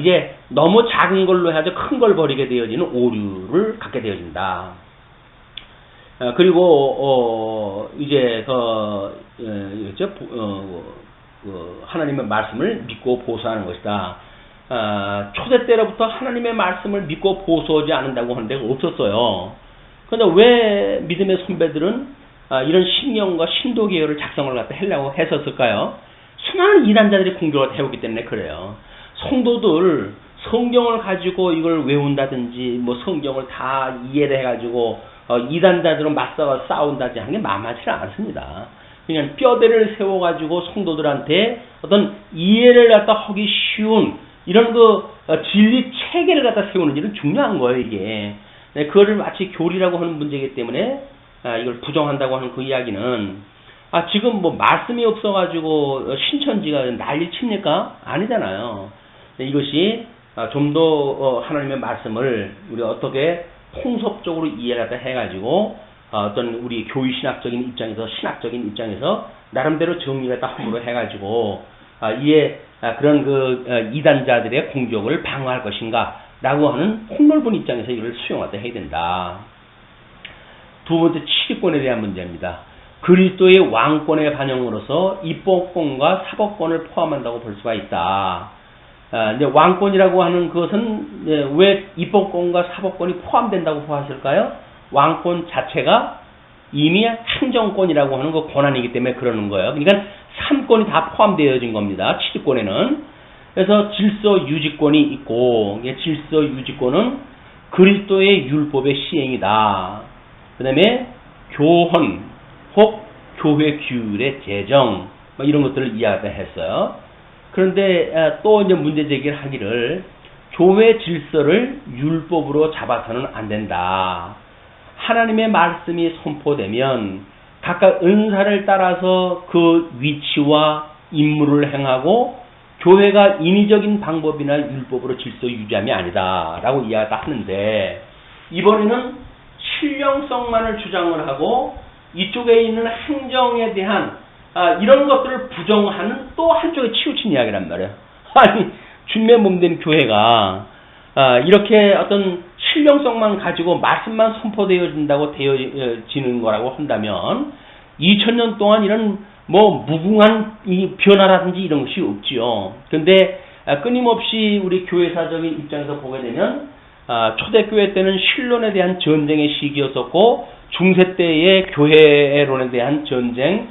이제 너무 작은 걸로 해가지고 큰 걸 버리게 되어지는 오류를 갖게 되어진다. 그리고 이제 하나님의 말씀을 믿고 보수하는 것이다. 초대 때로부터 하나님의 말씀을 믿고 보수하지 않는다고 하는 데가 없었어요. 그런데 왜 믿음의 선배들은 이런 신령과 신도 계열을 작성을 갖다 하려고 했었을까요? 수많은 이단자들이 공격을 해오기 때문에 그래요. 성도들 성경을 가지고 이걸 외운다든지 뭐 성경을 다 이해를 해가지고 이단자들은 맞서 싸운다든지 하는 게 만만치 않습니다. 그냥 뼈대를 세워가지고 성도들한테 어떤 이해를 갖다 하기 쉬운 이런 진리 체계를 갖다 세우는 일은 중요한 거예요, 이게. 네, 그거를 마치 교리라고 하는 문제이기 때문에 이걸 부정한다고 하는 그 이야기는 지금 뭐 말씀이 없어가지고 신천지가 난리 칩니까? 아니잖아요. 네, 이것이 좀 더 하나님의 말씀을 우리가 어떻게 통섭적으로 이해를 해가지고 어떤 우리 교의 신학적인 입장에서 신학적인 입장에서 나름대로 정리를 다 함부로 해가지고 이에 그런 이단자들의 공격을 방어할 것인가라고 하는 폭넓은 입장에서 이걸 수용하다 해야 된다. 두 번째 치리권에 대한 문제입니다. 그리스도의 왕권의 반영으로서 입법권과 사법권을 포함한다고 볼 수가 있다. 이제 왕권이라고 하는 것은 왜 입법권과 사법권이 포함된다고 보았을까요? 왕권 자체가 이미 행정권이라고 하는 그 권한이기 때문에 그러는 거예요. 그러니까 3권이 다 포함되어진 겁니다. 7권에는. 그래서 질서 유지권이 있고, 질서 유지권은 그리스도의 율법의 시행이다. 그 다음에 교헌 혹 교회 규율의 제정 뭐 이런 것들을 이야기했어요. 그런데 또 이제 문제 제기를 하기를 교회 질서를 율법으로 잡아서는 안 된다. 하나님의 말씀이 선포되면 각각 은사를 따라서 그 위치와 임무를 행하고 교회가 인위적인 방법이나 율법으로 질서 유지함이 아니다 라고 이야기를 하는데, 이번에는 신령성만을 주장을 하고 이쪽에 있는 행정에 대한 이런 것들을 부정하는 또 한쪽에 치우친 이야기란 말이에요. 아니 주님의 몸된 교회가 이렇게 어떤 신령성만 가지고 말씀만 선포되어진다고 되어지는 거라고 한다면 2000년 동안 이런 뭐 무궁한 이 변화라든지 이런 것이 없지요. 그런데 끊임없이 우리 교회사적인 입장에서 보게 되면 초대교회 때는 신론에 대한 전쟁의 시기였었고, 중세 때의 교회론에 대한 전쟁,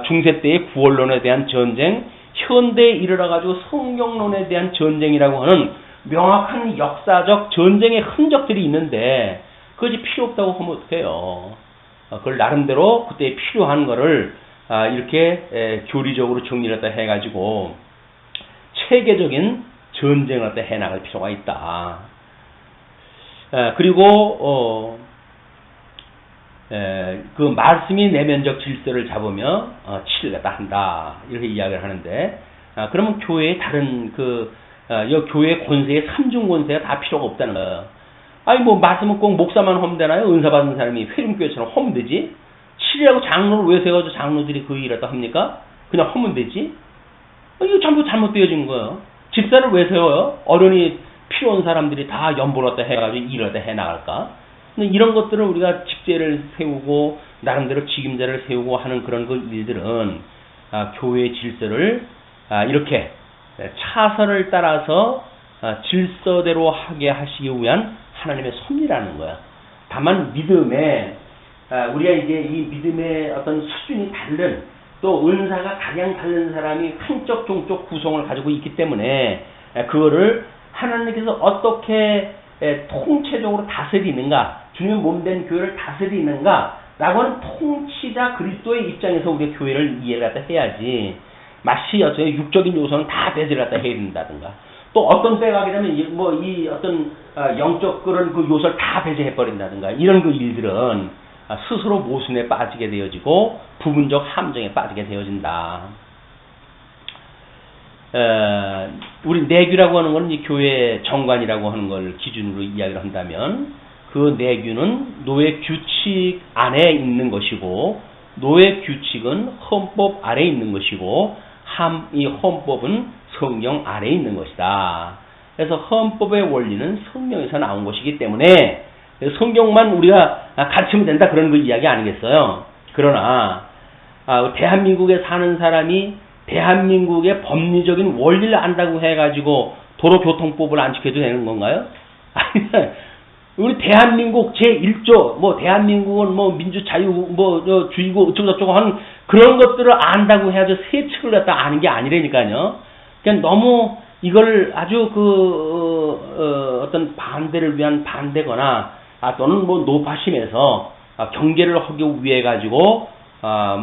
중세 때의 구원론에 대한 전쟁, 현대에 이르러가지고 성경론에 대한 전쟁이라고 하는 명확한 역사적 전쟁의 흔적들이 있는데 그것이 필요 없다고 하면 어떡해요. 그걸 나름대로 그때 필요한 거를 이렇게 교리적으로 정리를 해가지고 체계적인 전쟁을 해나갈 필요가 있다. 그리고 그 말씀이 내면적 질서를 잡으며 치를 한다 이렇게 이야기를 하는데, 그러면 교회의 다른 교회 권세의 삼중 권세가 다 필요가 없다는 거예요. 아니 뭐 말씀은 꼭 목사만 하면 되나요? 은사 받은 사람이 회림교회처럼 하면 되지. 치리라고 장로를 왜 세워서 장로들이 그 일을 합니까? 그냥 하면 되지. 이거 전부 잘못되어진 거예요. 집사를 왜 세워요? 어른이 필요한 사람들이 다 연보를 해가지고 일을 해나갈까? 근데 이런 것들을 우리가 직제를 세우고 나름대로 직임자를 세우고 하는 그런 그 일들은 교회의 질서를 이렇게 차선을 따라서 질서대로 하게 하시기 위한 하나님의 섭리라는 거야. 다만 믿음에 우리가 이제 이 믿음의 어떤 수준이 다른, 또 은사가 가장 다른 사람이 한쪽 종쪽 구성을 가지고 있기 때문에 그거를 하나님께서 어떻게 통체적으로 다스리는가, 주님 몸된 교회를 다스리는가 라고 하는 통치자 그리스도의 입장에서 우리가 교회를 이해를 해야지, 마치 육적인 요소는 다 배제를 해야 된다든가, 또 어떤 때가 하게 되면 이 어떤 영적 그런 그 요소를 다 배제해 버린다든가, 이런 그 일들은 스스로 모순에 빠지게 되어지고 부분적 함정에 빠지게 되어진다. 우리 내규라고 하는 것은 이 교회 정관이라고 하는 걸 기준으로 이야기를 한다면 그 내규는 노예 규칙 안에 있는 것이고 노예 규칙은 헌법 아래에 있는 것이고 이 헌법은 성경 아래에 있는 것이다. 그래서 헌법의 원리는 성경에서 나온 것이기 때문에 성경만 우리가 가르치면 된다 그런 그 이야기 아니겠어요. 그러나 대한민국에 사는 사람이 대한민국의 법리적인 원리를 안다고 해가지고 도로교통법을 안 지켜도 되는 건가요? 아니, 우리 대한민국 제1조, 뭐, 대한민국은 뭐, 민주자유, 뭐, 주의고, 어쩌고저쩌고 하는 그런 것들을 안다고 해야지 세 측을 갖다 아는 게 아니라니까요. 그냥 너무 이걸 아주 어떤 반대를 위한 반대거나, 또는 뭐, 노파심에서 경계를 하기 위해 가지고,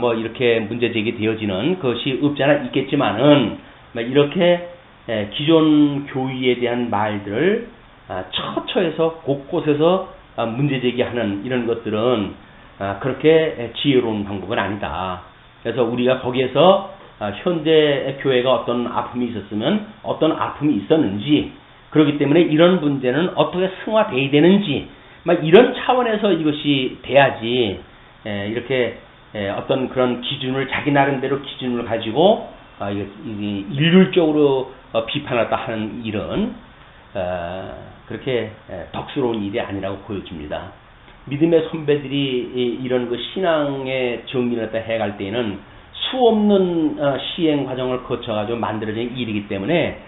뭐, 이렇게 문제 제기되어지는 것이 없지 않아 있겠지만은, 이렇게 기존 교의에 대한 말들을 처처에서 곳곳에서 문제 제기하는 이런 것들은 그렇게 지혜로운 방법은 아니다. 그래서 우리가 거기에서 현대 교회가 어떤 아픔이 있었으면 어떤 아픔이 있었는지 그렇기 때문에 이런 문제는 어떻게 승화돼야 되는지 이런 차원에서 이것이 돼야지 이렇게 어떤 그런 기준을 자기 나름대로 기준을 가지고 일률적으로 비판하다 하는 일은 그렇게 덕스러운 일이 아니라고 보여집니다. 믿음의 선배들이 이런 그 신앙의 정리를 해갈 때에는 수없는 시행 과정을 거쳐가지고 만들어진 일이기 때문에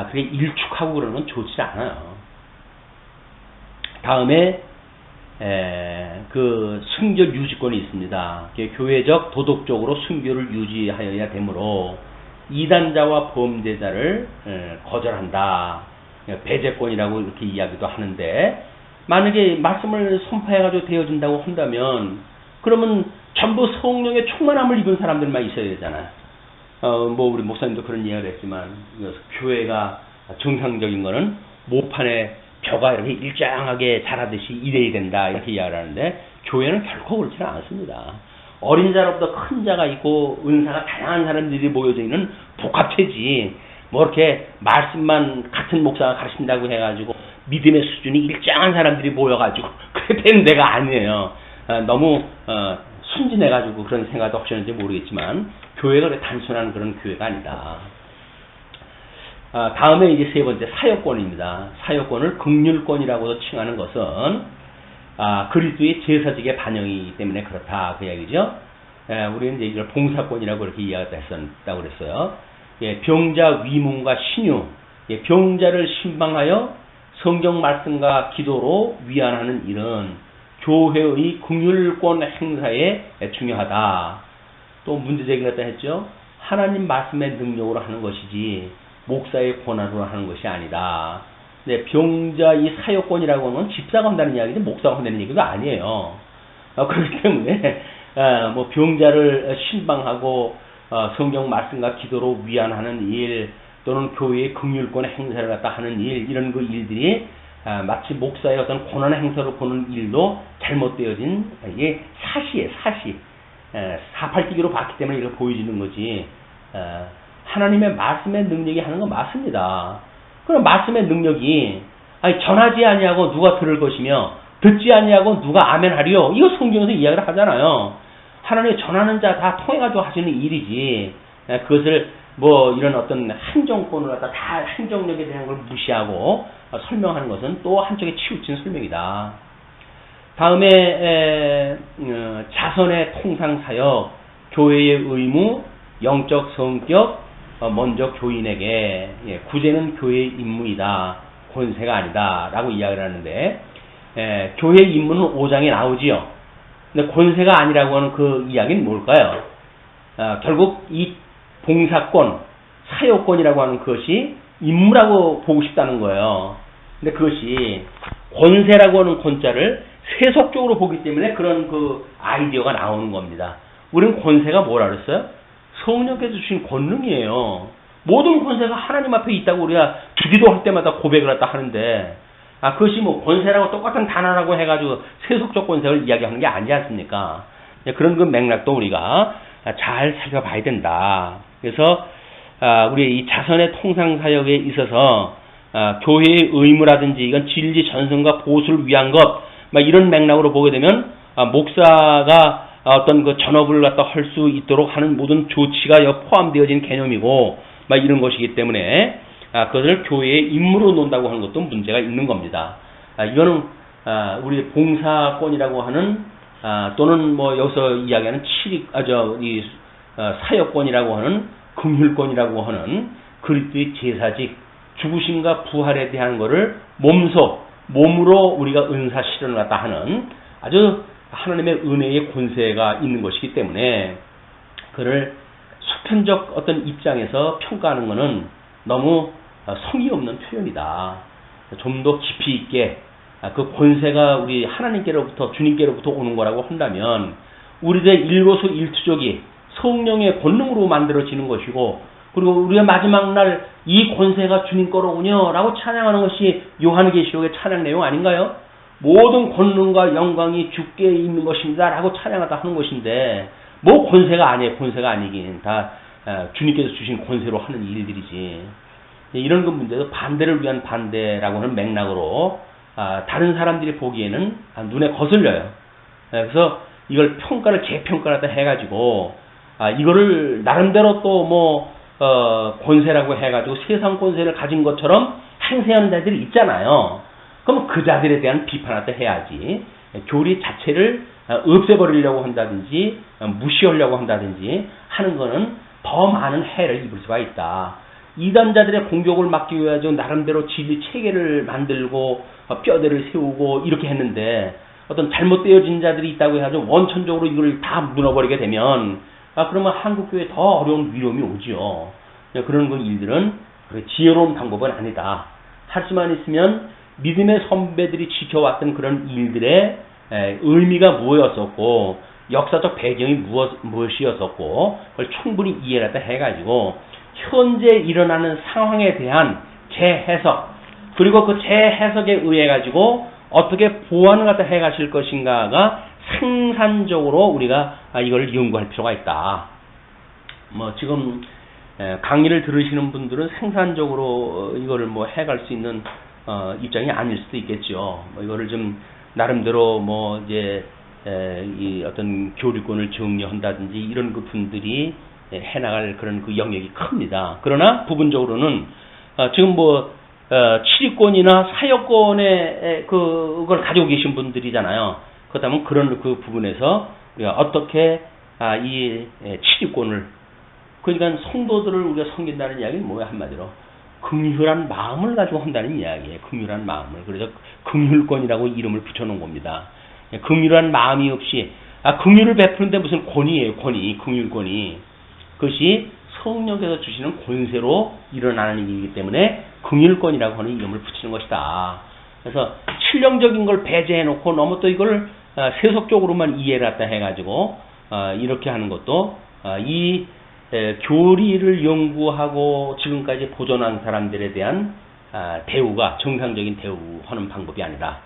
그게 일축하고 그러는 건 좋지 않아요. 다음에 그 순교 유지권이 있습니다. 교회적 도덕적으로 순교를 유지하여야 되므로 이단자와 범죄자를 거절한다. 배제권이라고 이렇게 이야기도 하는데 만약에 말씀을 선포해가지고 되어진다고 한다면 그러면 전부 성령의 충만함을 입은 사람들만 있어야 되잖아요. 뭐 우리 목사님도 그런 이야기를 했지만 교회가 정상적인 거는 모판에 벼가 이렇게 일정하게 자라듯이 이래야 된다 이렇게 이야기를 하는데 교회는 결코 그렇지는 않습니다. 어린 자로부터 큰 자가 있고 은사가 다양한 사람들이 모여져 있는 복합체지 뭐 이렇게 말씀만 같은 목사가 가르친다고 해가지고 믿음의 수준이 일정한 사람들이 모여가지고 그렇게 되는 데가 아니에요. 너무 순진해가지고 그런 생각도 하셨는지 모르겠지만 교회가 그렇게 단순한 그런 교회가 아니다. 다음에 이제 세 번째 사역권입니다. 사역권을 긍휼권이라고도 칭하는 것은 그리스도의 제사직의 반영이기 때문에 그렇다 그 이야기죠. 우리는 이제 이걸 봉사권이라고 이렇게 이야기했었다고 그랬어요. 병자 위문과 신유, 병자를 신방하여 성경 말씀과 기도로 위안하는 일은 교회의 긍휼권 행사에 중요하다. 또 문제 제기를 했다 했죠. 하나님 말씀의 능력으로 하는 것이지 목사의 권한으로 하는 것이 아니다. 병자의 사역권이라고 하는 건 집사가 한다는 이야기지 목사가 한다는 얘기도 아니에요. 그렇기 때문에 뭐 병자를 신방하고 성경 말씀과 기도로 위안하는 일 또는 교회의 긍휼권의 행사를 갖다 하는 일 이런 그 일들이 마치 목사의 어떤 권한 행사로 보는 일도 잘못되어진 이게 사시에 사팔기기로 봤기 때문에 이렇게 보여지는 거지. 하나님의 말씀의 능력이 하는 건 맞습니다. 그럼 말씀의 능력이 전하지 아니하고 누가 들을 것이며 듣지 아니하고 누가 아멘하리요. 이거 성경에서 이야기를 하잖아요. 하나님이 전하는 자 다 통해가지고 하시는 일이지. 그것을 뭐 이런 어떤 행정권을 갖다 다 행정력에 대한 걸 무시하고 설명하는 것은 또 한쪽에 치우친 설명이다. 다음에 자선의 통상사역, 교회의 의무, 영적 성격, 먼저 교인에게 구제는 교회의 임무이다. 권세가 아니다. 라고 이야기를 하는데 교회의 임무는 5장에 나오지요. 근데 권세가 아니라고 하는 그 이야기는 뭘까요? 결국 이 봉사권, 사역권이라고 하는 것이 임무라고 보고 싶다는 거예요. 근데 그것이 권세라고 하는 권자를 세속적으로 보기 때문에 그런 그 아이디어가 나오는 겁니다. 우리는 권세가 뭐라 그랬어요? 성령께서 주신 권능이에요. 모든 권세가 하나님 앞에 있다고 우리가 주기도 할 때마다 고백을 했다 하는데 그것이 뭐 권세라고 똑같은 단어라고 해가지고 세속적 권세를 이야기하는 게 아니지 않습니까? 그런 그 맥락도 우리가 잘 살펴봐야 된다. 그래서 우리의 이 자선의 통상 사역에 있어서 교회의 의무라든지 이건 진리 전승과 보수를 위한 것, 막 이런 맥락으로 보게 되면 목사가 어떤 그 전업을 갖다 할 수 있도록 하는 모든 조치가 포함되어진 개념이고, 막 이런 것이기 때문에 그것을 교회의 임무로 놓는다고 하는 것도 문제가 있는 겁니다. 이거는 우리 봉사권이라고 하는 또는 뭐 여기서 이야기하는 사역권이라고 하는 긍휼권이라고 하는 그리스도의 제사직 죽으심과 부활에 대한 것을 몸으로 우리가 은사 실현을 갖다 하는 아주 하나님의 은혜의 권세가 있는 것이기 때문에 그를 수편적 어떤 입장에서 평가하는 것은 너무 성의 없는 표현이다. 좀 더 깊이 있게 그 권세가 우리 하나님께로부터 주님께로부터 오는 거라고 한다면 우리들의 일거수 일투족이 성령의 권능으로 만들어지는 것이고, 그리고 우리가 마지막 날 이 권세가 주님 거로군요라고 찬양하는 것이 요한계시록의 찬양 내용 아닌가요? 모든 권능과 영광이 주께 있는 것입니다 라고 찬양하다 하는 것인데, 뭐 권세가 아니에요. 권세가 아니긴 다 주님께서 주신 권세로 하는 일들이지. 이런 그 문제도 반대를 위한 반대라고 하는 맥락으로 다른 사람들이 보기에는 눈에 거슬려요. 그래서 이걸 재평가를 해가지고 이거를 나름대로 또 뭐 권세라고 해가지고 세상 권세를 가진 것처럼 행세하는 자들이 있잖아요. 그럼 그 자들에 대한 비판을 해야지. 교리 자체를 없애버리려고 한다든지 무시하려고 한다든지 하는 거는 더 많은 해를 입을 수가 있다. 이단자들의 공격을 막기 위해 나름대로 진리 체계를 만들고 뼈대를 세우고 이렇게 했는데, 어떤 잘못되어진 자들이 있다고 해가지고 원천적으로 이걸 다 무너버리게 되면 그러면 한국교회에 더 어려운 위험이 오지요. 그런 일들은 지혜로운 방법은 아니다. 할 수만 있으면 믿음의 선배들이 지켜왔던 그런 일들의 의미가 무엇이었고 역사적 배경이 무엇이었었고 그걸 충분히 이해를 해가지고 현재 일어나는 상황에 대한 재해석, 그리고 그 재해석에 의해 가지고 어떻게 보완을 갖다 해가실 것인가가 생산적으로 우리가 이걸 연구할 필요가 있다. 뭐 지금 강의를 들으시는 분들은 생산적으로 이거를 뭐 해갈 수 있는 입장이 아닐 수도 있겠죠. 뭐 이거를 좀 나름대로 뭐 이제 이 어떤 교리권을 정리한다든지 이런 그 분들이 해나갈 그런 그 영역이 큽니다. 그러나 부분적으로는 지금 뭐 치리권이나 사역권의 그걸 가지고 계신 분들이잖아요. 그렇다면 그런 그 부분에서 우리가 어떻게 이 치리권을, 그러니까 성도들을 우리가 섬긴다는 이야기는 뭐야? 한마디로 긍휼한 마음을 가지고 한다는 이야기예요. 긍휼한 마음을. 그래서 긍휼권이라고 이름을 붙여놓은 겁니다. 긍휼한 마음이 없이 긍휼을 베푸는데 무슨 권위예요? 긍휼권이. 그것이 성령께서 주시는 권세로 일어나는 일이기 때문에 긍휼권이라고 하는 이름을 붙이는 것이다. 그래서 실령적인 걸 배제해놓고 너무 또 이걸 세속적으로만 이해를 갖다 해가지고 이렇게 하는 것도 이 교리를 연구하고 지금까지 보존한 사람들에 대한 대우가 정상적인 대우하는 방법이 아니라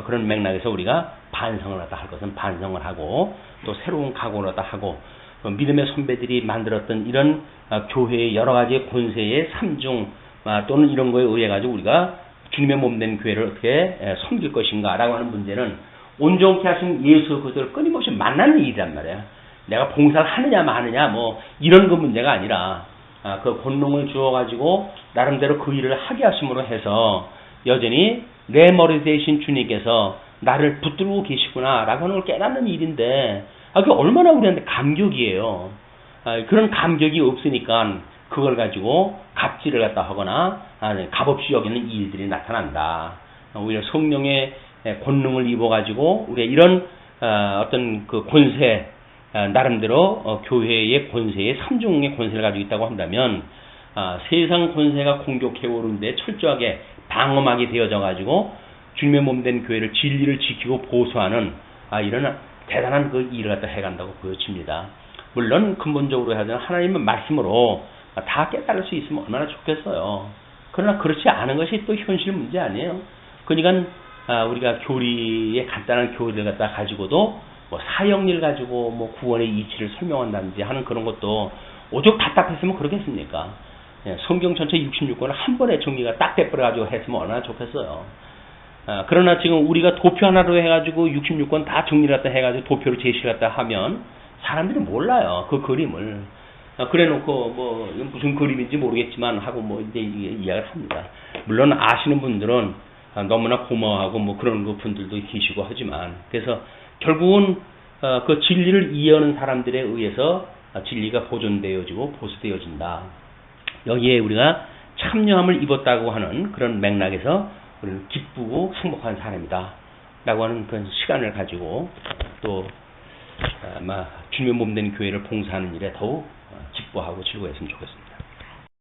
그런 맥락에서 우리가 반성을 갖다 할 것은 반성을 하고 또 새로운 각오를 갖다 하고 믿음의 선배들이 만들었던 이런 교회의 여러 가지 권세의 삼중 또는 이런 거에 의해 가지고 우리가 주님의 몸된 교회를 어떻게 섬길 것인가라고 하는 문제는 온전케 하신 예수 그리스도를 끊임없이 만나는 일이란 말이야. 내가 봉사를 하느냐 마느냐 뭐 이런 그 문제가 아니라 그 권능을 주어 가지고 나름대로 그 일을 하게 하심으로 해서 여전히 내 머리 대신 주님께서 나를 붙들고 계시구나라고 하는 걸 깨닫는 일인데 그게 얼마나 우리한테 감격이에요. 그런 감격이 없으니까 그걸 가지고 갑질을 갖다 하거나 값없이 여기는 일들이 나타난다. 오히려 성령의 권능을 입어가지고 우리가 이런 어떤 그 권세, 나름대로 교회의 권세의 삼중의 권세를 가지고 있다고 한다면 세상 권세가 공격해 오는데 철저하게 방어막이 되어져 가지고 주님의 몸된 교회를 진리를 지키고 보수하는 이런 대단한 그 일을 갖다 해간다고 보여집니다. 물론 근본적으로 해야 되는 하나님의 말씀으로 다 깨달을 수 있으면 얼마나 좋겠어요. 그러나 그렇지 않은 것이 또 현실 문제 아니에요. 그러니까 우리가 교리의 간단한 교리를 갖다 가지고도 뭐 사형일 가지고 뭐 구원의 이치를 설명한다든지 하는 그런 것도 오죽 답답했으면 그러겠습니까? 성경 전체 66권을 한 번에 정리가 딱 돼버려가지고 했으면 얼마나 좋겠어요. 그러나 지금 우리가 도표 하나로 해가지고 66권 다 정리를 갖다 해가지고 도표로 제시를 갖다 하면 사람들이 몰라요. 그 그림을. 그래 놓고 뭐 무슨 그림인지 모르겠지만 하고 뭐 이제 이야기를 합니다. 물론 아시는 분들은 너무나 고마워하고 뭐 그런 그 분들도 계시고 하지만 그래서 결국은 그 진리를 이해하는 사람들에 의해서 진리가 보존되어지고 보수되어진다. 여기에 우리가 참여함을 입었다고 하는 그런 맥락에서 우리는 기쁘고 행복한 사람이다 라고 하는 그런 시간을 가지고 또 아마 주님의 몸된 교회를 봉사하는 일에 더욱 기뻐하고 즐거워했으면 좋겠습니다.